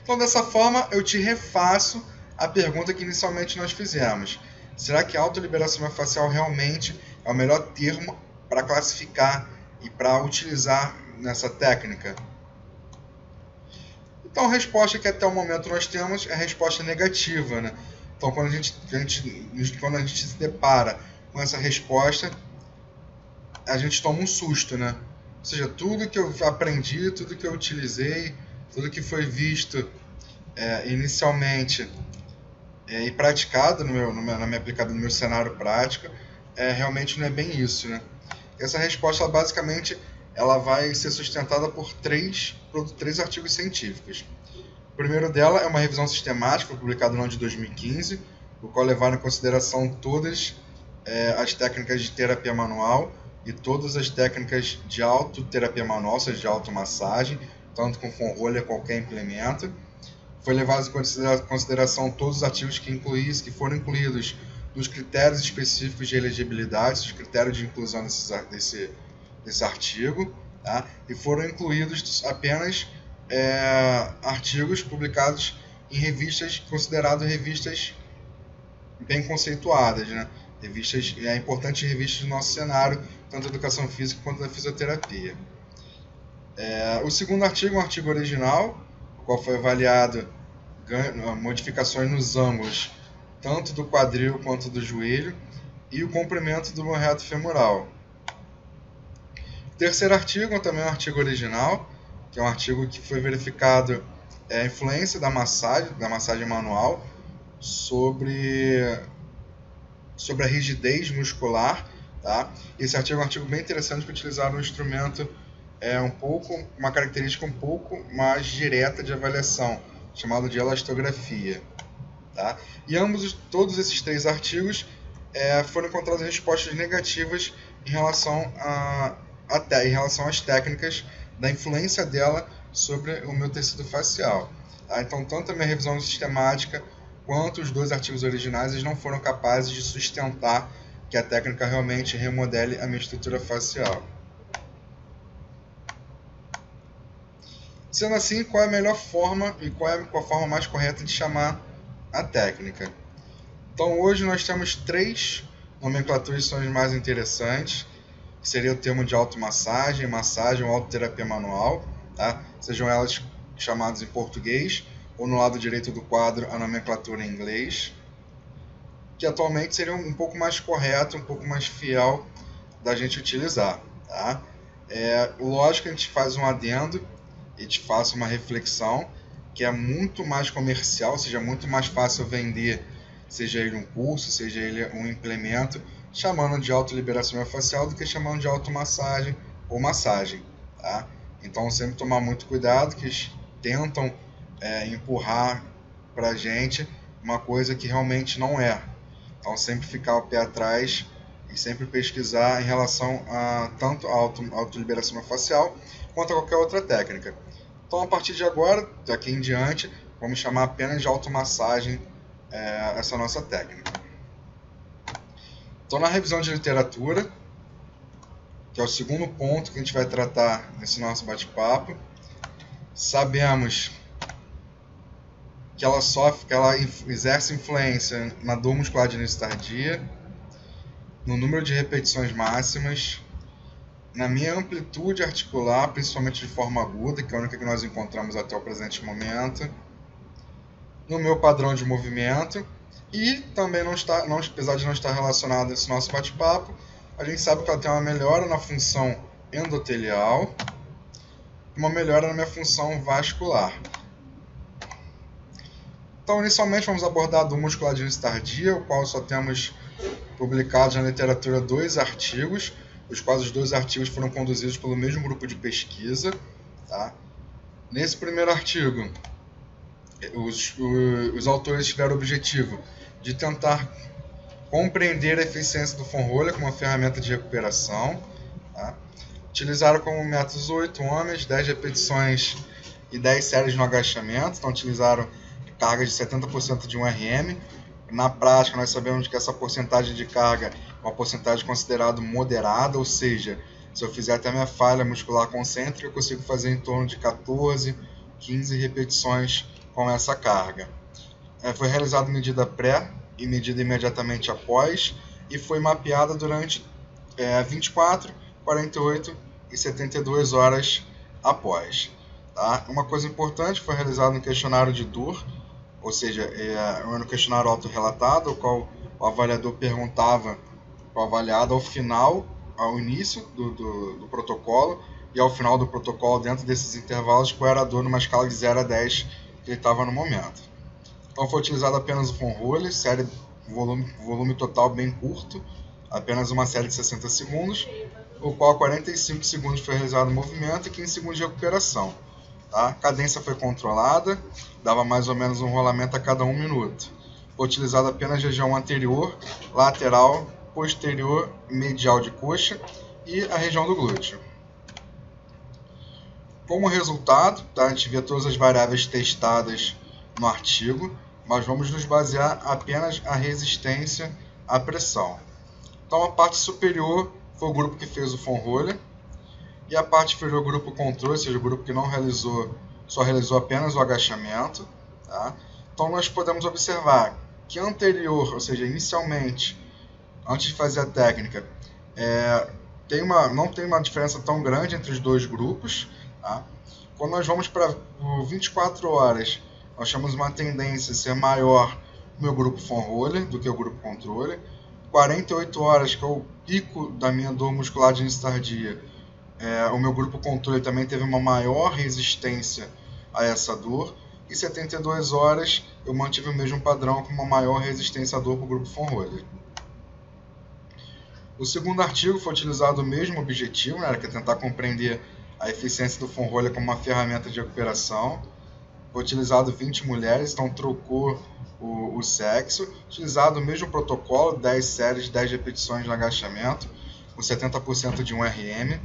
Então, dessa forma, eu te refaço a pergunta que inicialmente nós fizemos. Será que a autoliberação miofascial realmente é o melhor termo para classificar e para utilizar nessa técnica? Então a resposta que até o momento nós temos é a resposta negativa, né? Então quando a gente se depara com essa resposta, a gente toma um susto, né? Ou seja, tudo que eu aprendi, tudo que eu utilizei, tudo que foi visto inicialmente e praticado na minha aplicada no meu cenário prático, realmente não é bem isso, né? Essa resposta, basicamente, ela vai ser sustentada por três artigos científicos. O primeiro dela é uma revisão sistemática, publicada no ano de 2015, o qual levaram em consideração todas as técnicas de terapia manual e todas as técnicas de autoterapia manual, ou seja, de automassagem, tanto com foam roller, qualquer implemento. Foi levado em consideração todos os artigos que foram incluídos nos critérios específicos de elegibilidade, os critérios de inclusão desse artigo, tá? E foram incluídos apenas artigos publicados em revistas consideradas revistas bem conceituadas, né? Importantes revistas do nosso cenário, tanto da educação física quanto da fisioterapia. O segundo artigo é um artigo original, o qual foi avaliado modificações nos ângulos, tanto do quadril quanto do joelho, e o comprimento do reto femoral. O terceiro artigo também é um artigo original, que é um artigo que foi verificado a influência da massagem manual sobre a rigidez muscular, tá? Esse artigo é um artigo bem interessante, que utilizaram um instrumento uma característica um pouco mais direta de avaliação, chamado de elastografia, tá? E todos esses três artigos foram encontradas respostas negativas em relação às técnicas da influência dela sobre o meu tecido facial, tá? Então, tanto a minha revisão sistemática quanto os dois artigos originais, eles não foram capazes de sustentar que a técnica realmente remodele a minha estrutura facial. Sendo assim, qual é a melhor forma e qual é a forma mais correta de chamar a técnica? Então, hoje nós temos três nomenclaturas que são as mais interessantes, que seria o termo de automassagem, massagem ou autoterapia manual, tá? Sejam elas chamadas em português, ou no lado direito do quadro a nomenclatura em inglês, que atualmente seria um pouco mais correto, um pouco mais fiel da gente utilizar, tá? Lógico que a gente faz um adendo e te faça uma reflexão, que é muito mais comercial, ou seja, muito mais fácil vender, seja ele um curso, seja ele um implemento, chamando de autoliberação facial do que chamando de automassagem ou massagem, tá? Então sempre tomar muito cuidado, que eles tentam empurrar para a gente uma coisa que realmente não é. Então sempre ficar o pé atrás e sempre pesquisar em relação a tanto a autoliberação facial quanto a qualquer outra técnica. Então a partir de agora, daqui em diante, vamos chamar apenas de automassagem essa nossa técnica. Então na revisão de literatura, que é o segundo ponto que a gente vai tratar nesse nosso bate-papo, sabemos que ela exerce influência na dor muscular de início tardia, no número de repetições máximas, na minha amplitude articular, principalmente de forma aguda, que é a única que nós encontramos até o presente momento, no meu padrão de movimento, e também apesar de não estar relacionado a esse nosso bate-papo, a gente sabe que ela tem uma melhora na função endotelial e uma melhora na minha função vascular. Então, inicialmente, vamos abordar a dor muscular de início tardia, o qual só temos publicados na literatura 2 artigos, os quais os 2 artigos foram conduzidos pelo mesmo grupo de pesquisa, tá? Nesse primeiro artigo, os autores tiveram o objetivo de tentar compreender a eficiência do foam roller como uma ferramenta de recuperação, tá? Utilizaram como métodos 8 homens, 10 repetições e 10 séries no agachamento, então utilizaram carga de 70% de 1 RM. Na prática, nós sabemos que essa porcentagem de carga é uma porcentagem considerada moderada, ou seja, se eu fizer até minha falha muscular concêntrica, eu consigo fazer em torno de 14, 15 repetições com essa carga. Foi realizada medida pré e medida imediatamente após, e foi mapeada durante 24, 48 e 72 horas após. Tá? Uma coisa importante, foi realizado um questionário de dor, ou seja, era um questionário autorrelatado, o qual o avaliador perguntava para o avaliado ao início do protocolo e ao final do protocolo, dentro desses intervalos, qual era a dor numa escala de 0 a 10 que ele estava no momento. Então foi utilizado apenas o foam roller, série, volume total bem curto, apenas uma série de 60 segundos, o qual 45 segundos foi realizado o movimento e 15 segundos de recuperação. Tá? A cadência foi controlada, dava mais ou menos um rolamento a cada 1 minuto. Foi utilizado apenas região anterior, lateral, posterior, medial de coxa e a região do glúteo. Como resultado, tá, a gente vê todas as variáveis testadas no artigo, mas vamos nos basear apenas a resistência à pressão. Então a parte superior foi o grupo que fez o foam roller, e a parte inferior o grupo controle, ou seja, o grupo que não realizou, só realizou apenas o agachamento. Tá? Então nós podemos observar que anterior, ou seja, inicialmente, antes de fazer a técnica, não tem uma diferença tão grande entre os dois grupos. Tá? Quando nós vamos para 24 horas, nós temos uma tendência a ser maior no meu grupo foam roller do que o grupo controle. 48 horas, que é o pico da minha dor muscular de início tardia, o meu grupo controle também teve uma maior resistência a essa dor. E 72 horas eu mantive o mesmo padrão com uma maior resistência à dor para o grupo foam roller. O segundo artigo foi utilizado o mesmo objetivo, né, que é tentar compreender a eficiência do foam roller como uma ferramenta de recuperação. Foi utilizado 20 mulheres, então trocou o sexo. Utilizado o mesmo protocolo, 10 séries, 10 repetições no agachamento, com 70% de 1 RM.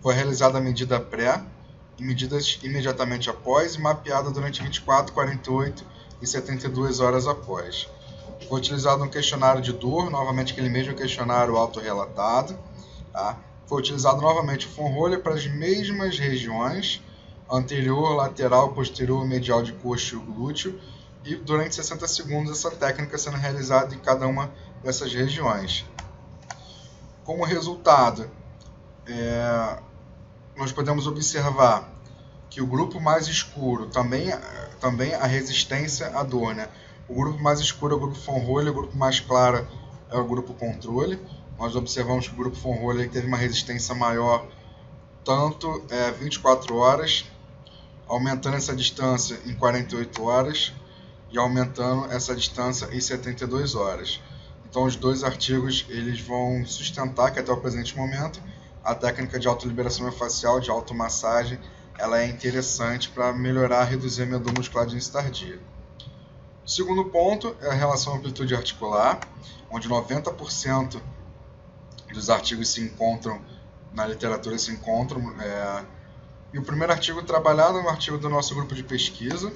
Foi realizada a medida pré, medidas imediatamente após e mapeada durante 24, 48 e 72 horas após. Foi utilizado um questionário de dor, novamente aquele mesmo questionário autorrelatado. Tá? Foi utilizado novamente o foam roller para as mesmas regiões, anterior, lateral, posterior, medial de coxa e glúteo, e durante 60 segundos essa técnica sendo realizada em cada uma dessas regiões. Como resultado, nós podemos observar que o grupo mais escuro também a resistência à dor, né? O grupo mais escuro é o grupo foam roller, o grupo mais claro é o grupo controle. Nós observamos que o grupo foam roller teve uma resistência maior, tanto 24 horas, aumentando essa distância em 48 horas e aumentando essa distância em 72 horas. Então os dois artigos eles vão sustentar que até o presente momento a técnica de autoliberação miofascial, de automassagem, ela é interessante para melhorar e reduzir a minha dor muscular de início tardia. O segundo ponto é a relação amplitude articular, onde 90% dos artigos se encontram, na literatura se encontram. E o primeiro artigo trabalhado é um artigo do nosso grupo de pesquisa,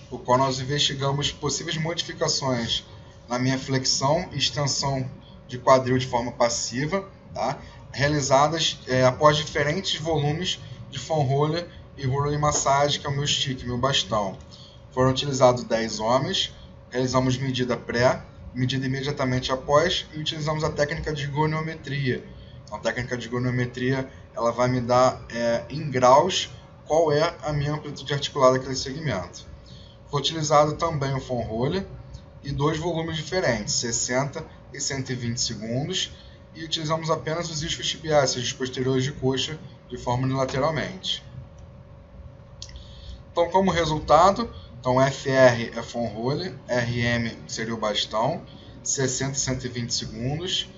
o qual nós investigamos possíveis modificações na minha flexão e extensão de quadril de forma passiva, tá? Realizadas após diferentes volumes de foam roller e roller massagem, que é o meu stick, meu bastão. Foram utilizados 10 homens, realizamos medida pré, medida imediatamente após e utilizamos a técnica de goniometria. A técnica de goniometria ela vai me dar em graus qual é a minha amplitude articular daquele segmento. Foi utilizado também o foam roller e 2 volumes diferentes, 60 e 120 segundos, e utilizamos apenas os isquiotibiais, seja os posteriores de coxa, de forma unilateralmente. Então, como resultado, FR é foam roller, RM seria o bastão, 60 e 120 segundos.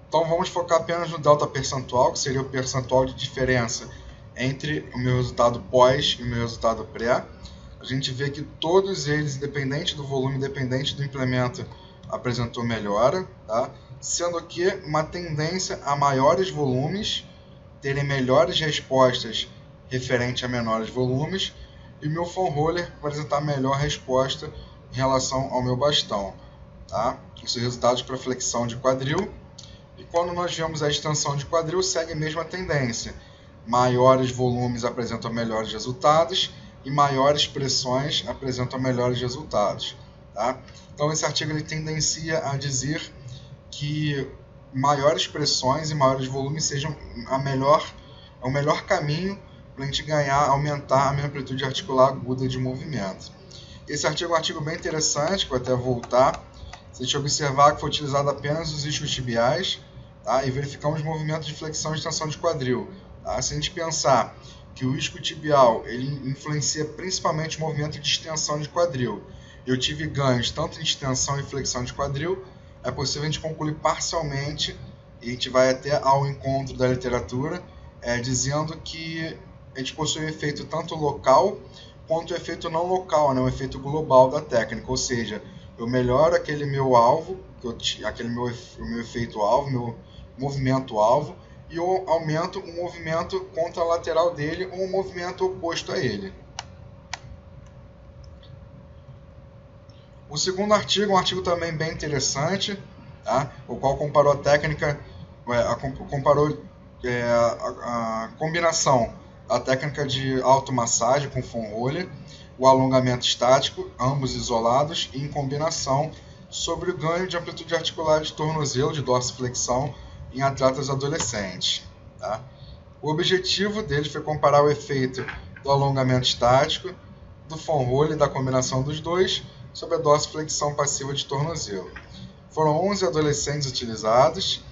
Então vamos focar apenas no delta percentual, que seria o percentual de diferença entre o meu resultado pós e o meu resultado pré. A gente vê que todos eles, independente do volume, independente do implemento, apresentou melhora, tá? Sendo que uma tendência a maiores volumes terem melhores respostas referente a menores volumes, e o meu foam roller apresentar melhor resposta em relação ao meu bastão. Tá? Os resultados para flexão de quadril. E quando nós vemos a extensão de quadril, segue a mesma tendência. Maiores volumes apresentam melhores resultados e maiores pressões apresentam melhores resultados. Tá? Então esse artigo ele tendencia a dizer que maiores pressões e maiores volumes sejam a melhor é o melhor caminho para a gente aumentar a minha amplitude articular aguda de movimento. Esse artigo é um artigo bem interessante, que vou até voltar. Se a gente observar que foi utilizado apenas os isquiotibiais, tá? E verificamos movimentos de flexão e extensão de quadril. Tá? Se a gente pensar que o isquiotibial ele influencia principalmente o movimento de extensão de quadril, eu tive ganhos tanto em extensão e flexão de quadril, é possível a gente concluir parcialmente, e a gente vai até ao encontro da literatura, dizendo que a gente possui um efeito tanto local quanto um efeito não local, né? Um efeito global da técnica, ou seja, eu melhoro aquele meu alvo, aquele meu efeito alvo, meu movimento alvo, e eu aumento o movimento contralateral dele ou um movimento oposto a ele. O segundo artigo é um artigo também bem interessante, tá? O qual comparou a técnica, a combinação da técnica de automassagem com von Rohle, o alongamento estático, ambos isolados, e em combinação sobre o ganho de amplitude articular de tornozelo, de dorsiflexão, em atletas adolescentes. Tá? O objetivo dele foi comparar o efeito do alongamento estático, do von Rohle, da combinação dos dois, sobre a dorsiflexão passiva de tornozelo. Foram 11 adolescentes utilizados,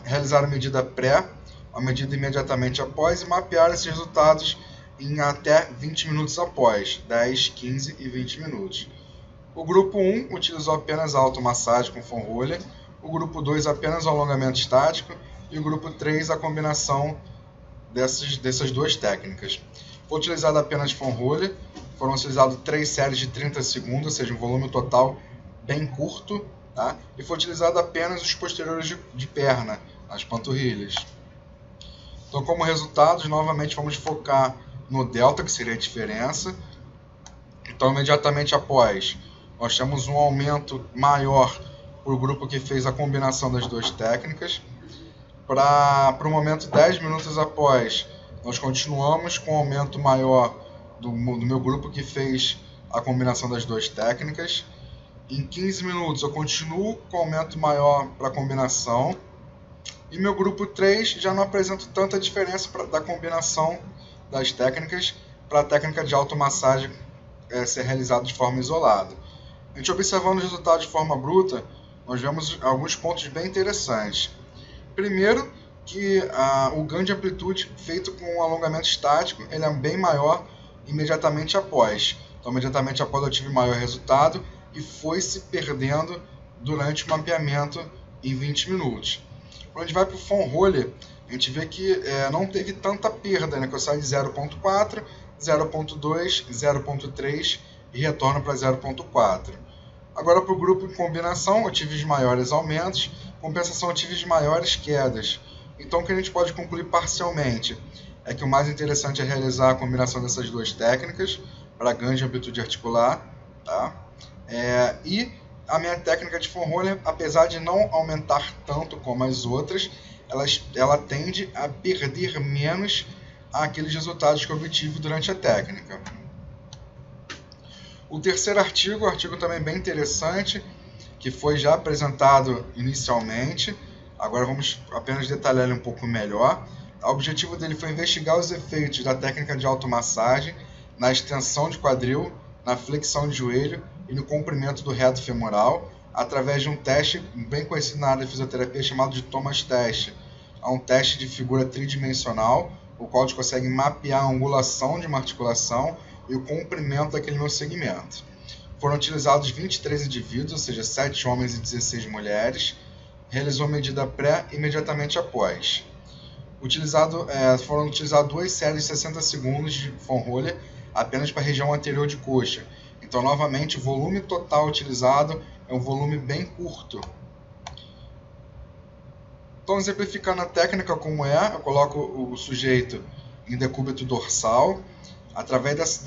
realizaram a medida pré, a medida imediatamente após, e mapearam esses resultados em até 20 minutos após, 10, 15 e 20 minutos. O grupo 1 utilizou apenas a automassagem com von Rohle, o grupo 2 apenas o alongamento estático e o grupo 3 a combinação dessas duas técnicas. Foi utilizado apenas von Rohle, foram utilizadas 3 séries de 30 segundos, ou seja, um volume total bem curto, tá? E foi utilizado apenas os posteriores de perna, as panturrilhas. Então, como resultados, novamente vamos focar no delta, que seria a diferença. Então, imediatamente após, nós temos um aumento maior para o grupo que fez a combinação das duas técnicas. Para o momento 10 minutos após, nós continuamos com um aumento maior do meu grupo que fez a combinação das duas técnicas. Em 15 minutos eu continuo com aumento maior para a combinação. E meu grupo 3 já não apresenta tanta diferença da combinação das técnicas para a técnica de automassagem ser realizada de forma isolada. A gente observando os resultados de forma bruta, nós vemos alguns pontos bem interessantes. Primeiro, que o ganho de amplitude feito com o alongamento estático ele é bem maior imediatamente após. Então, imediatamente após eu tive maior resultado e foi se perdendo durante o mapeamento em 20 minutos. Quando a gente vai para o von Rohle, a gente vê que não teve tanta perda, né? Que eu saio de 0.4, 0.2, 0.3 e retorno para 0.4. Agora, para o grupo em combinação, eu tive os maiores aumentos, compensação eu tive as maiores quedas. Então, o que a gente pode concluir parcialmente é que o mais interessante é realizar a combinação dessas duas técnicas para ganho de amplitude articular, tá? E a minha técnica de von Rohle, apesar de não aumentar tanto como as outras, ela tende a perder menos aqueles resultados que eu obtive durante a técnica. O terceiro artigo, um artigo também bem interessante, que foi já apresentado inicialmente, agora vamos apenas detalhar ele um pouco melhor. O objetivo dele foi investigar os efeitos da técnica de automassagem na extensão de quadril, na flexão de joelho e no comprimento do reto femoral, através de um teste bem conhecido na área da fisioterapia chamado de Thomas Test. É um teste de figura tridimensional, o qual a gente consegue mapear a angulação de uma articulação e o comprimento daquele meu segmento. Foram utilizados 23 indivíduos, ou seja, 7 homens e 16 mulheres. Realizou medida pré imediatamente após. Foram utilizadas 2 séries de 60 segundos de von Rohle apenas para a região anterior de coxa. Então, novamente, o volume total utilizado é um volume bem curto. Então, exemplificando a técnica como eu coloco o sujeito em decúbito dorsal. Através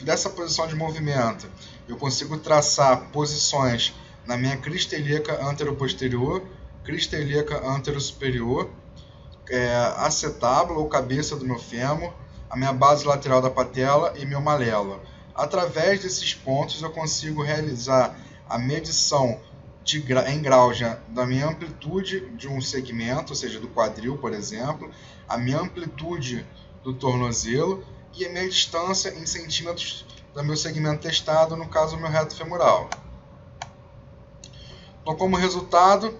dessa posição de movimento, eu consigo traçar posições na minha crista ilíaca anteroposterior, crista ilíaca anterosuperior, acetábulo ou cabeça do meu fêmur, a minha base lateral da patela e meu malelo. Através desses pontos eu consigo realizar a medição em graus da minha amplitude de um segmento, ou seja, do quadril, por exemplo, a minha amplitude do tornozelo e a minha distância em centímetros do meu segmento testado, no caso, o meu reto femoral. Então, como resultado,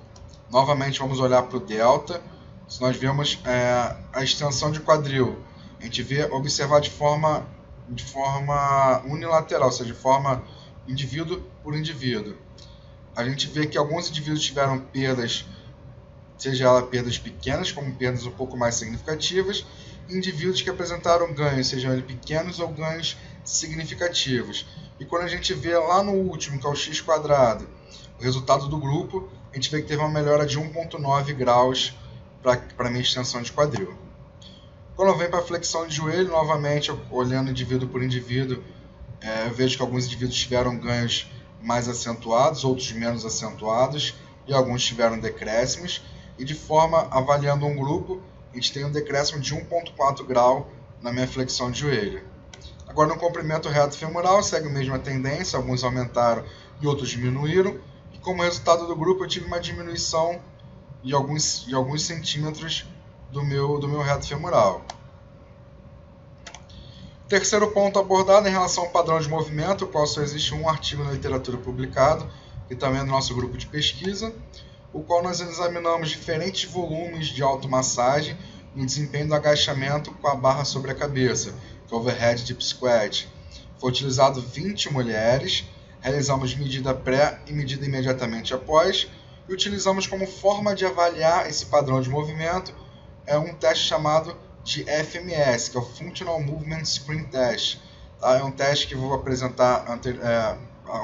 novamente vamos olhar para o delta. Se nós vemos a extensão de quadril, a gente vê observar de forma unilateral, ou seja, de forma indivíduo por indivíduo. A gente vê que alguns indivíduos tiveram perdas, seja ela perdas pequenas, como perdas um pouco mais significativas, e indivíduos que apresentaram ganhos, sejam eles pequenos ou ganhos significativos. E quando a gente vê lá no último, que é o x², o resultado do grupo, a gente vê que teve uma melhora de 1,9 graus para a minha extensão de quadril. Quando eu venho para a flexão de joelho, novamente, olhando indivíduo por indivíduo, eu vejo que alguns indivíduos tiveram ganhos mais acentuados, outros menos acentuados, e alguns tiveram decréscimos, e de forma, avaliando um grupo, a gente tem um decréscimo de 1,4 grau na minha flexão de joelho. Agora, no comprimento reto femoral, segue a mesma tendência, alguns aumentaram e outros diminuíram, e como resultado do grupo, eu tive uma diminuição de alguns centímetros do meu reto femoral. Terceiro ponto abordado em relação ao padrão de movimento, o qual só existe um artigo na literatura publicado, que também é do nosso grupo de pesquisa, o qual nós examinamos diferentes volumes de automassagem no desempenho do agachamento com a barra sobre a cabeça, que é o overhead deep squat. Foi utilizado 20 mulheres, realizamos medida pré e medida imediatamente após, e utilizamos como forma de avaliar esse padrão de movimento um teste chamado de FMS, que é o Functional Movement Screen Test. Tá? É um teste que eu vou apresentar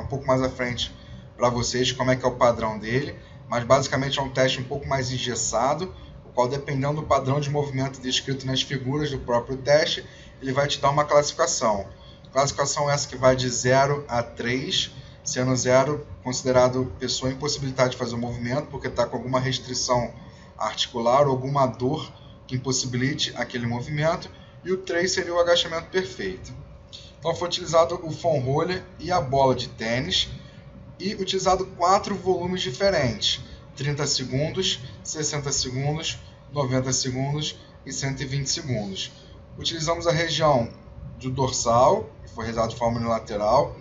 um pouco mais à frente para vocês como é que é o padrão dele, mas basicamente é um teste um pouco mais engessado, o qual, dependendo do padrão de movimento descrito nas figuras do próprio teste, ele vai te dar uma classificação. Classificação essa que vai de 0 a 3, sendo 0 considerado pessoa impossibilitada de fazer o movimento, porque está com alguma restrição articular ou alguma dor que impossibilite aquele movimento, e o 3 seria o agachamento perfeito. Então foi utilizado o foam roller e a bola de tênis, e utilizado 4 volumes diferentes, 30 segundos, 60 segundos, 90 segundos e 120 segundos. Utilizamos a região do dorsal, que foi realizado de forma unilateral,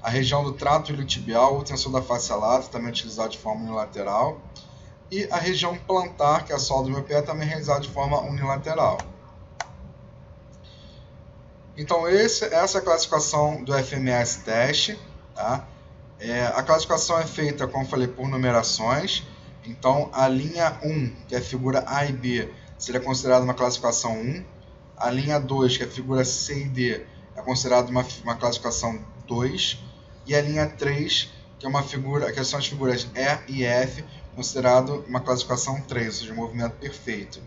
a região do trato iliotibial, o tensor da face lata, também utilizado de forma unilateral, e a região plantar, que é a sola do meu pé, também realizada de forma unilateral. Então, essa é a classificação do FMS teste. Tá? A classificação é feita, como falei, por numerações. Então, a linha 1, que é a figura A e B, seria considerada uma classificação 1. A linha 2, que é a figura C e D, é considerada uma classificação 2. E a linha 3, que são as figuras E e F, considerado uma classificação 3, ou seja, um movimento perfeito.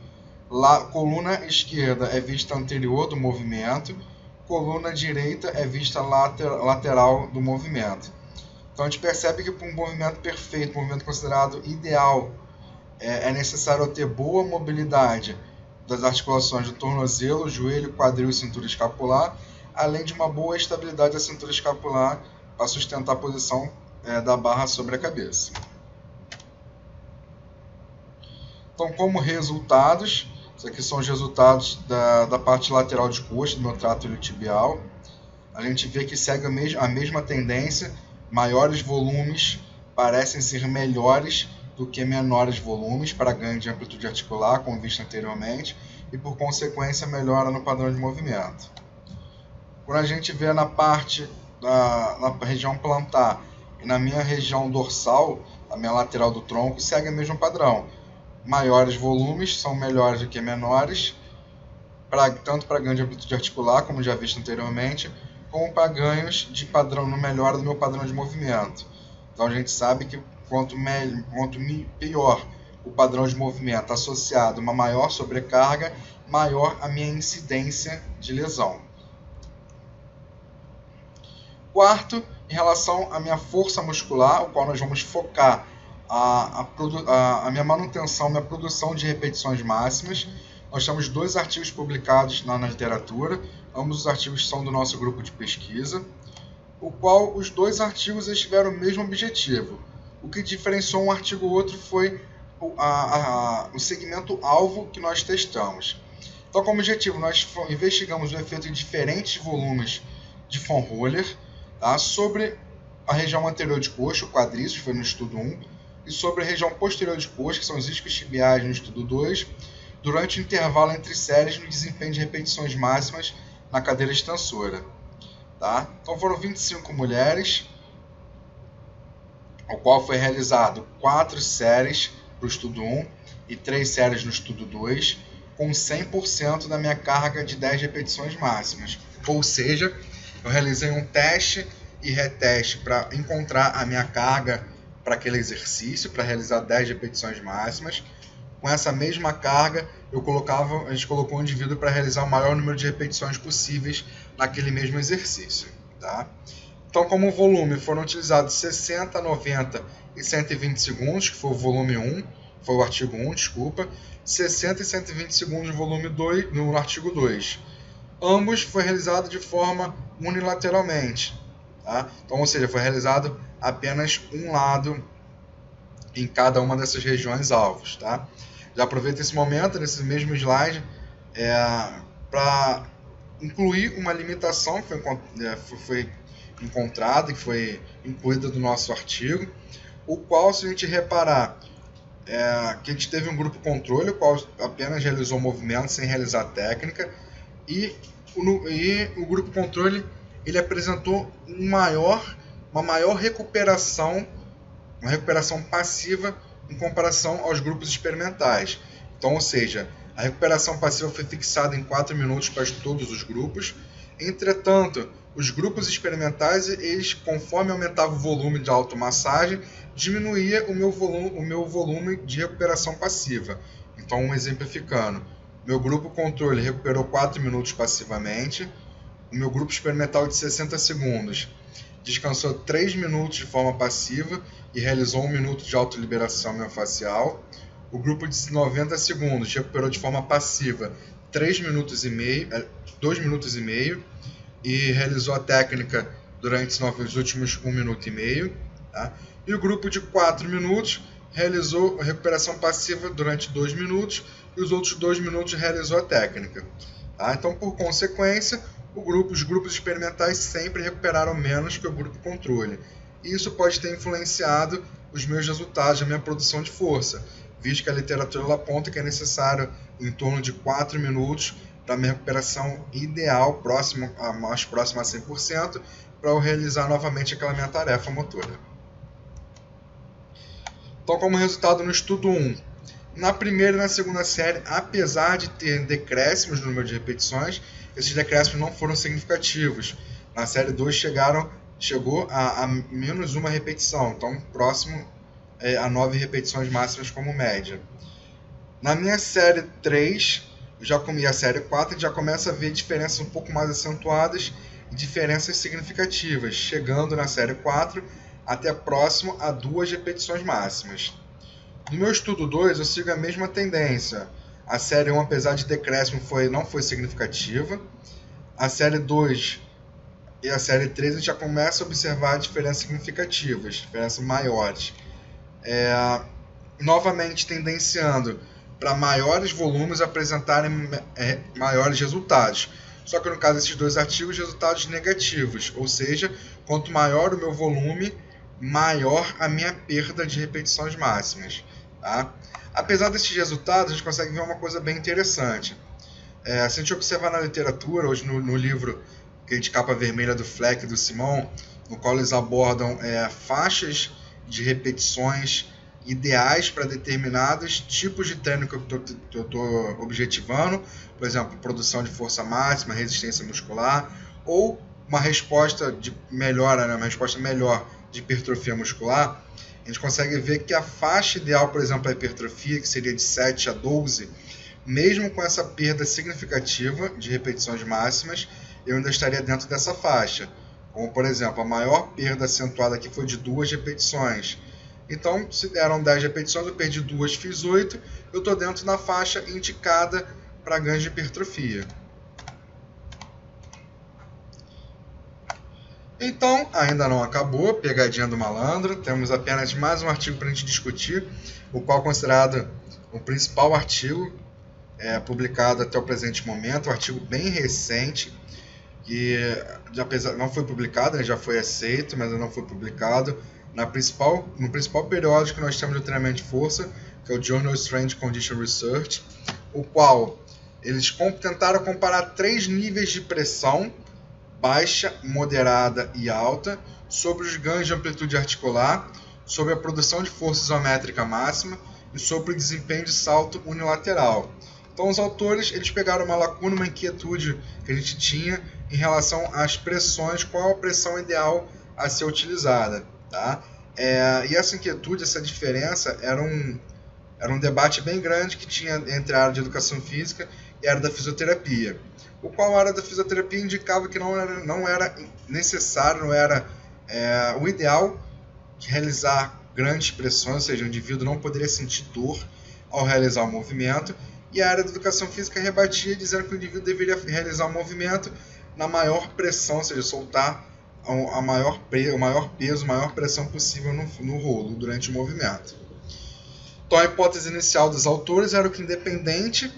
Coluna esquerda é vista anterior do movimento, coluna direita é vista lateral do movimento. Então a gente percebe que para um movimento perfeito, um movimento considerado ideal, é necessário ter boa mobilidade das articulações do tornozelo, joelho, quadril e cintura escapular, além de uma boa estabilidade da cintura escapular para sustentar a posição da barra sobre a cabeça. Então, como resultados, isso aqui são os resultados da parte lateral de coxa, do meu trato iliotibial. A gente vê que segue a mesma tendência, maiores volumes parecem ser melhores do que menores volumes para ganho de amplitude articular, como visto anteriormente, e por consequência melhora no padrão de movimento. Quando a gente vê na região plantar e na minha região dorsal, a minha lateral do tronco, segue o mesmo padrão. Maiores volumes são melhores do que menores, tanto para ganho de amplitude articular, como já visto anteriormente, como para ganhos de padrão, no melhora do meu padrão de movimento. Então a gente sabe que quanto pior o padrão de movimento associado a uma maior sobrecarga, maior a minha incidência de lesão. Quarto, em relação à minha força muscular, o qual nós vamos focar a minha manutenção, minha produção de repetições máximas. Nós temos 2 artigos publicados na literatura, ambos os artigos são do nosso grupo de pesquisa, o qual os 2 artigos tiveram o mesmo objetivo, O que diferenciou um artigo do outro foi o segmento alvo que nós testamos. Então, como objetivo, nós investigamos o efeito de diferentes volumes de von Roller, tá, sobre a região anterior de coxa, o quadríceps, foi no estudo 1, e sobre a região posterior de coxa, que são os isquiotibiais, no estudo 2, durante o intervalo entre séries no desempenho de repetições máximas na cadeira extensora. Tá? Então foram 25 mulheres, ao qual foi realizado 4 séries para o estudo 1 e 3 séries no estudo 2, com 100% da minha carga de 10 repetições máximas. Ou seja, eu realizei um teste e reteste para encontrar a minha carga para aquele exercício, para realizar 10 repetições máximas. Com essa mesma carga, a gente colocou um indivíduo para realizar o maior número de repetições possíveis naquele mesmo exercício. Tá? Então, como volume, foram utilizados 60, 90 e 120 segundos, que foi o volume 1, foi o artigo 1, desculpa, 60 e 120 segundos no volume 2, no artigo 2. Ambos foi realizado de forma unilateralmente. Tá? Então, ou seja, foi realizado apenas um lado em cada uma dessas regiões alvos. Tá? Já aproveito esse momento, nesse mesmo slide, para incluir uma limitação que foi encontrada, que foi incluída no nosso artigo, o qual, se a gente reparar, que a gente teve um grupo controle, o qual apenas realizou movimentos sem realizar técnica, e o grupo controle ele apresentou uma maior recuperação, uma recuperação passiva em comparação aos grupos experimentais. Então, ou seja, a recuperação passiva foi fixada em 4 minutos para todos os grupos. Entretanto, os grupos experimentais, eles, conforme aumentava o volume de automassagem, diminuía o meu volume de recuperação passiva. Então, exemplificando, meu grupo controle recuperou 4 minutos passivamente, o meu grupo experimental de 60 segundos descansou 3 minutos de forma passiva e realizou 1 minuto de autoliberação miofascial. O grupo de 90 segundos recuperou de forma passiva 2 minutos e meio e realizou a técnica durante os últimos 1 minuto e meio. Tá? E o grupo de 4 minutos realizou a recuperação passiva durante 2 minutos e os outros 2 minutos realizou a técnica. Tá? Então, por consequência, os grupos experimentais sempre recuperaram menos que o grupo controle. E isso pode ter influenciado os meus resultados, a minha produção de força, visto que a literatura aponta que é necessário em torno de 4 minutos para a minha recuperação ideal, mais próxima a 100%, para eu realizar novamente aquela minha tarefa motora. Então, como resultado no estudo 1, na primeira e na segunda série, apesar de ter decréscimos no número de repetições, esses decréscimos não foram significativos. Na série 2 chegou a menos uma repetição, então próximo a 9 repetições máximas como média. Na minha série 3, e a série 4, a gente já começa a ver diferenças um pouco mais acentuadas e diferenças significativas, chegando na série 4 até próximo a 2 repetições máximas. No meu estudo 2, eu sigo a mesma tendência. A série 1, apesar de decréscimo, não foi significativa. A série 2 e a série 3, a gente já começa a observar diferenças significativas, diferenças maiores. Novamente tendenciando para maiores volumes apresentarem maiores resultados. Só que no caso desses dois artigos, resultados negativos, ou seja, quanto maior o meu volume, maior a minha perda de repetições máximas. Tá? Apesar desses resultados, a gente consegue ver uma coisa bem interessante. Se a gente observar na literatura, hoje no livro de capa vermelha do Fleck e do Simon, no qual eles abordam faixas de repetições ideais para determinados tipos de treino que eu estou objetivando, por exemplo, produção de força máxima, resistência muscular, ou uma resposta melhor de hipertrofia muscular. A gente consegue ver que a faixa ideal, por exemplo, da hipertrofia, que seria de 7 a 12, mesmo com essa perda significativa de repetições máximas, eu ainda estaria dentro dessa faixa. Como, por exemplo, a maior perda acentuada aqui foi de 2 repetições. Então, se deram 10 repetições, eu perdi 2, fiz 8, eu estou dentro da faixa indicada para ganho de hipertrofia. Então, ainda não acabou, pegadinha do malandro, temos apenas mais um artigo para a gente discutir, o qual é considerado o principal artigo publicado até o presente momento, um artigo bem recente, que apesar não foi publicado, né, já foi aceito, mas ainda não foi publicado, no principal periódico que nós temos de treinamento de força, que é o Journal Strength Condition Research, o qual eles tentaram comparar 3 níveis de pressão, baixa, moderada e alta, sobre os ganhos de amplitude articular, sobre a produção de força isométrica máxima e sobre o desempenho de salto unilateral. Então os autores eles pegaram uma lacuna, uma inquietude que a gente tinha em relação às pressões, qual a pressão ideal a ser utilizada. Tá? E essa inquietude, essa diferença, era um debate bem grande que tinha entre a área de educação física e a área da fisioterapia. O qual a área da fisioterapia indicava que não era necessário, não era o ideal realizar grandes pressões, ou seja, o indivíduo não poderia sentir dor ao realizar o movimento, e a área da educação física rebatia dizendo que o indivíduo deveria realizar o movimento na maior pressão, ou seja, soltar o maior peso, a maior pressão possível no rolo durante o movimento. Então a hipótese inicial dos autores era que, independente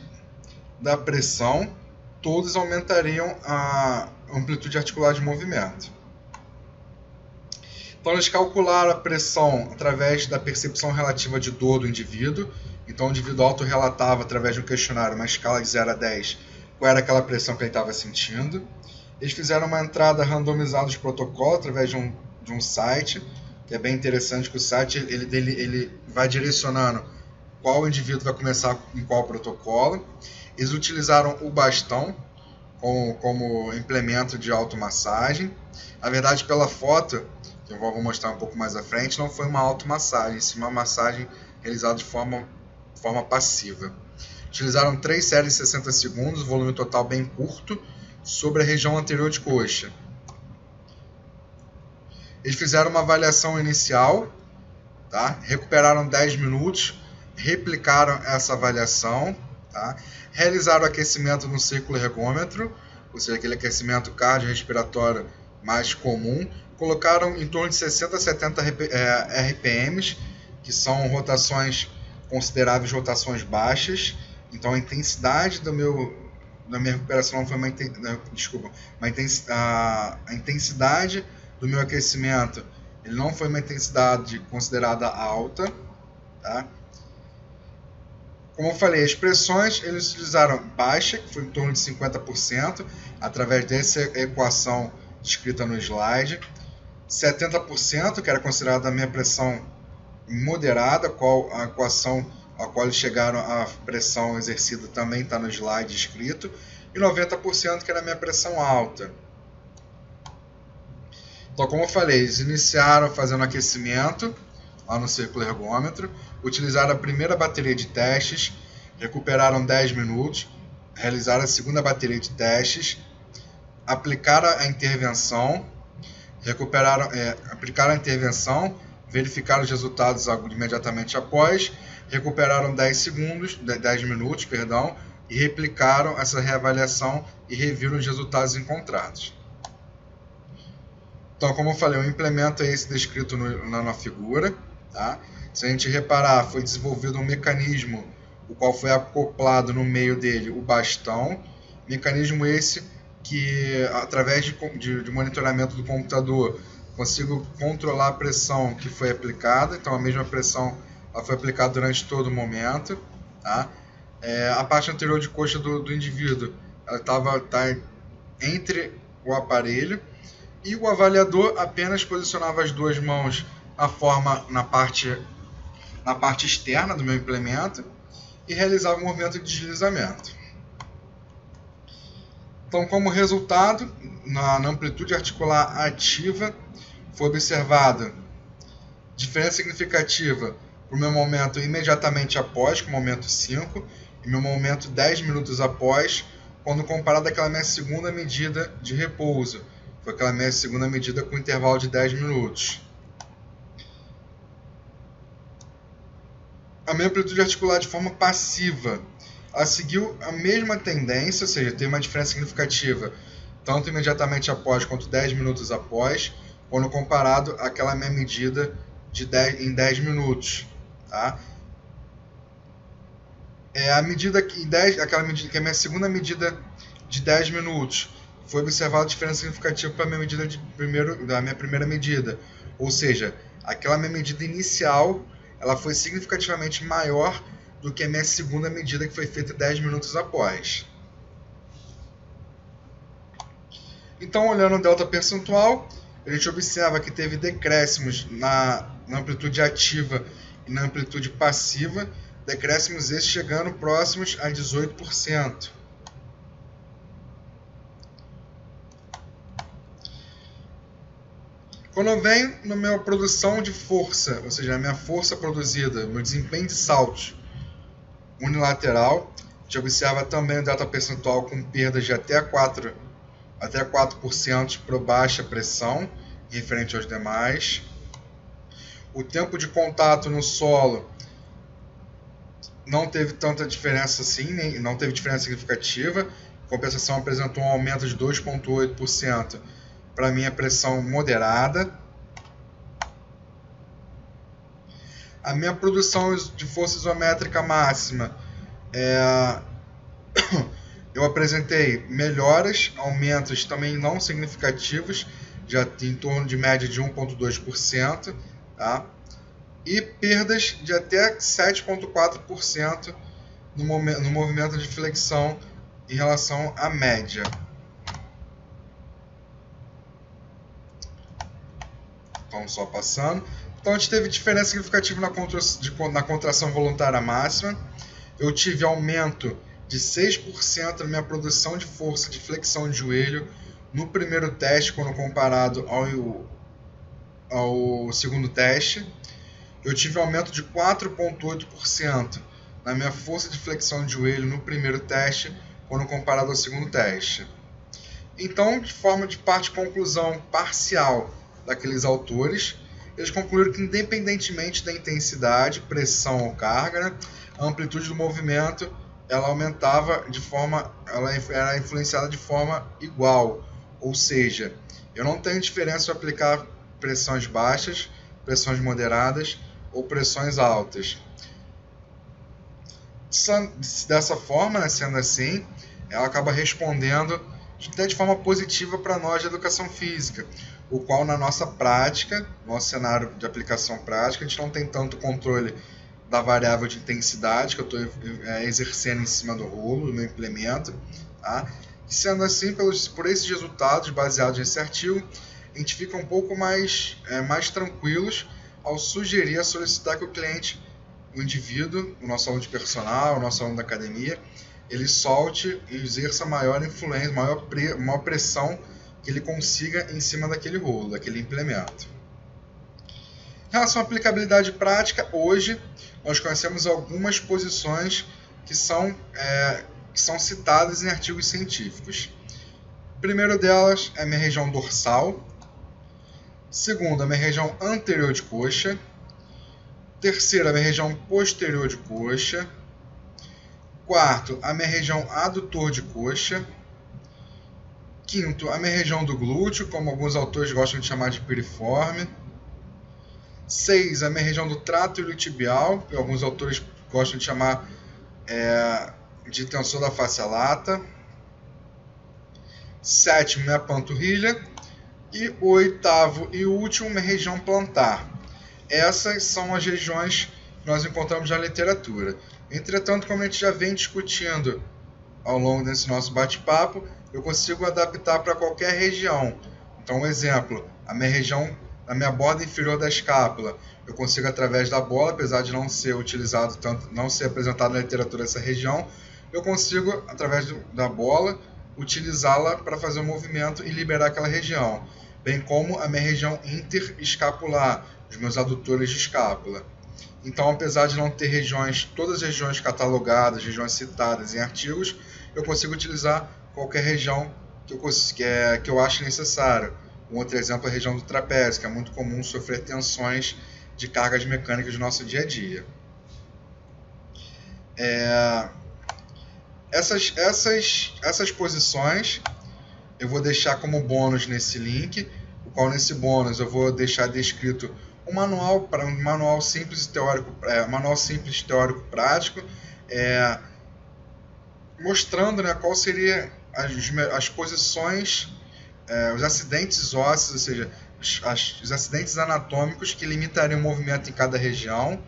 da pressão, todos aumentariam a amplitude articular de movimento. Então eles calcularam a pressão através da percepção relativa de dor do indivíduo. Então o indivíduo autorrelatava através de um questionário, uma escala de 0 a 10, qual era aquela pressão que ele estava sentindo. Eles fizeram uma entrada randomizada de protocolo através de um site, que é bem interessante, que o site ele vai direcionando qual indivíduo vai começar em qual protocolo. Eles utilizaram o bastão como implemento de automassagem. Na verdade, pela foto, que eu vou mostrar um pouco mais à frente, não foi uma automassagem, sim uma massagem realizada de forma passiva. Utilizaram 3 séries de 60 segundos, volume total bem curto, sobre a região anterior de coxa. Eles fizeram uma avaliação inicial, tá? Recuperaram 10 minutos, replicaram essa avaliação, tá? Realizaram aquecimento no círculo ergômetro, ou seja, aquele aquecimento cardiorrespiratório mais comum, colocaram em torno de 60 a 70 RPMs, que são rotações consideráveis, rotações baixas. Então a intensidade da minha recuperação não foi a intensidade do meu aquecimento, ele não foi uma intensidade considerada alta, tá? Como eu falei, as pressões eles utilizaram baixa, que foi em torno de 50%, através dessa equação descrita no slide. 70%, que era considerada a minha pressão moderada, qual a equação a qual eles chegaram a pressão exercida também está no slide escrito, e 90% que era a minha pressão alta. Então, como eu falei, eles iniciaram fazendo aquecimento lá no círculo ergômetro, utilizaram a primeira bateria de testes, recuperaram 10 minutos, realizaram a segunda bateria de testes, aplicaram a intervenção, aplicaram a intervenção, verificaram os resultados imediatamente após, recuperaram 10 minutos, e replicaram essa reavaliação e reviram os resultados encontrados. Então, como eu falei, o implemento é esse descrito na figura. Tá? Se a gente reparar, foi desenvolvido um mecanismo, o qual foi acoplado no meio dele o bastão. Mecanismo esse que, através de monitoramento do computador, consigo controlar a pressão que foi aplicada. Então, a mesma pressão ela foi aplicada durante todo o momento. Tá? A parte anterior de coxa do indivíduo está entre o aparelho, e o avaliador apenas posicionava as duas mãos na parte externa do meu implemento e realizava o movimento de deslizamento. Então, como resultado, na amplitude articular ativa, foi observada diferença significativa para o meu momento imediatamente após, com o momento 5, e meu momento 10 minutos após, quando comparado àquela minha segunda medida de repouso. Foi aquela minha segunda medida com intervalo de 10 minutos. A minha amplitude articular de forma passiva, ela seguiu a mesma tendência, ou seja, tem uma diferença significativa tanto imediatamente após quanto 10 minutos após, quando comparado àquela minha medida em 10 minutos. Tá? A medida que aquela medida que é a minha segunda medida de 10 minutos, foi observada diferença significativa para a minha medida da minha primeira medida. Ou seja, aquela minha medida inicial, ela foi significativamente maior do que a minha segunda medida, que foi feita 10 minutos após. Então, olhando o delta percentual, a gente observa que teve decréscimos na amplitude ativa e na amplitude passiva, decréscimos esses chegando próximos a 18%. Quando eu venho na minha produção de força, ou seja, a minha força produzida, meu desempenho de saltos unilateral, a gente observa também o delta percentual com perdas de até 4% por baixa pressão, referente aos demais. O tempo de contato no solo não teve tanta diferença assim, não teve diferença significativa. A compensação apresentou um aumento de 2,8% para a minha pressão moderada. A minha produção de força isométrica máxima, eu apresentei melhoras, aumentos também não significativos, já em torno de média de 1,2%, tá? E perdas de até 7,4% no movimento de flexão em relação à média. Então, só passando. Então, a gente teve diferença significativa na contração voluntária máxima. Eu tive aumento de 6% na minha produção de força de flexão de joelho no primeiro teste, quando comparado ao segundo teste. Eu tive aumento de 4,8% na minha força de flexão de joelho no primeiro teste, quando comparado ao segundo teste. Então, de forma de conclusão parcial daqueles autores, eles concluíram que, independentemente da intensidade, pressão ou carga, né, a amplitude do movimento ela aumentava ela era influenciada de forma igual. Ou seja, eu não tenho diferença se eu aplicar pressões baixas, pressões moderadas ou pressões altas. Dessa forma, né, sendo assim, ela acaba respondendo até de forma positiva para nós de educação física, o qual na nossa prática, nosso cenário de aplicação prática, a gente não tem tanto controle da variável de intensidade que eu estou exercendo em cima do rolo, do meu implemento. Tá? E sendo assim, por esses resultados baseados nesse artigo, a gente fica um pouco mais tranquilos ao sugerir, a solicitar que o cliente, o indivíduo, o nosso aluno de personal, o nosso aluno da academia, ele solte e exerça maior influência, maior pressão que ele consiga em cima daquele rolo, daquele implemento. Em relação à aplicabilidade prática, hoje nós conhecemos algumas posições que são citadas em artigos científicos. O primeiro delas é a minha região dorsal. Segundo, a minha região anterior de coxa. Terceiro, a minha região posterior de coxa. Quarto, a minha região adutor de coxa. Quinto, a minha região do glúteo, como alguns autores gostam de chamar de piriforme. 6, a minha região do trato iliotibial, que alguns autores gostam de chamar de tensor da face lata. 7, minha panturrilha. E o oitavo e último, minha região plantar. Essas são as regiões que nós encontramos na literatura. Entretanto, como a gente já vem discutindo ao longo desse nosso bate-papo, eu consigo adaptar para qualquer região. Então, um exemplo, a minha borda inferior da escápula, eu consigo, através da bola, apesar de não ser utilizado não ser apresentado na literatura essa região, eu consigo, através da bola, utilizá-la para fazer um movimento e liberar aquela região, bem como a minha região interescapular, os meus adutores de escápula. Então, apesar de não ter todas as regiões catalogadas, regiões citadas em artigos, eu consigo utilizar qualquer região que eu ache necessário. Um outro exemplo é a região do trapézio, que é muito comum sofrer tensões de cargas mecânicas do nosso dia a dia. Essas posições eu vou deixar como bônus nesse link, o qual nesse bônus eu vou deixar descrito um manual simples teórico, prático, mostrando, né, qual seria as posições, os acidentes ósseos, ou seja, os acidentes anatômicos que limitariam o movimento em cada região,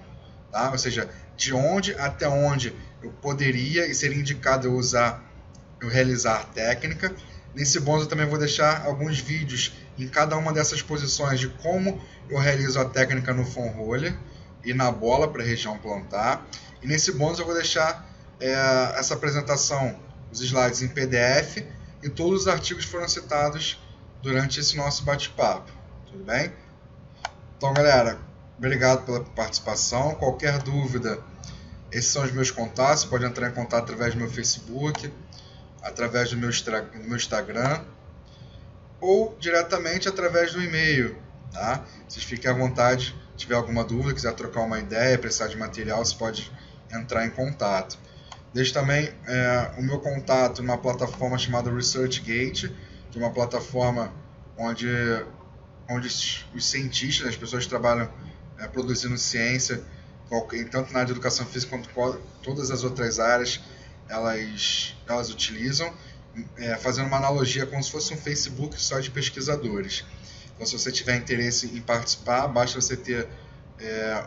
tá? Ou seja, de onde até onde eu poderia e seria indicado eu realizar a técnica. Nesse bônus eu também vou deixar alguns vídeos em cada uma dessas posições de como eu realizo a técnica no foam roller e na bola para a região plantar. E nesse bônus eu vou deixar essa apresentação, os slides em PDF e todos os artigos foram citados durante esse nosso bate-papo. Tudo bem? Então, galera, obrigado pela participação. Qualquer dúvida, esses são os meus contatos. Você pode entrar em contato através do meu Facebook, através do meu Instagram ou diretamente através do e-mail, tá? Vocês fiquem à vontade, se tiver alguma dúvida, quiser trocar uma ideia, precisar de material, você pode entrar em contato. Deixo também o meu contato numa plataforma chamada ResearchGate, que é uma plataforma onde os cientistas, as pessoas que trabalham produzindo ciência, tanto na área de educação física quanto todas as outras áreas, elas utilizam, fazendo uma analogia como se fosse um Facebook só de pesquisadores. Então, se você tiver interesse em participar, basta você ter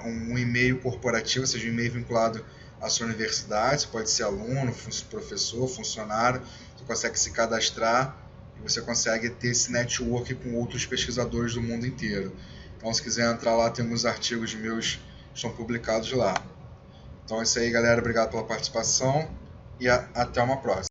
um e-mail corporativo, ou seja, um e-mail vinculado à sua universidade. Você pode ser aluno, professor, funcionário, você consegue se cadastrar e você consegue ter esse network com outros pesquisadores do mundo inteiro. Então, se quiser entrar lá, tem alguns artigos meus que são publicados lá. Então é isso aí, galera. Obrigado pela participação e até uma próxima.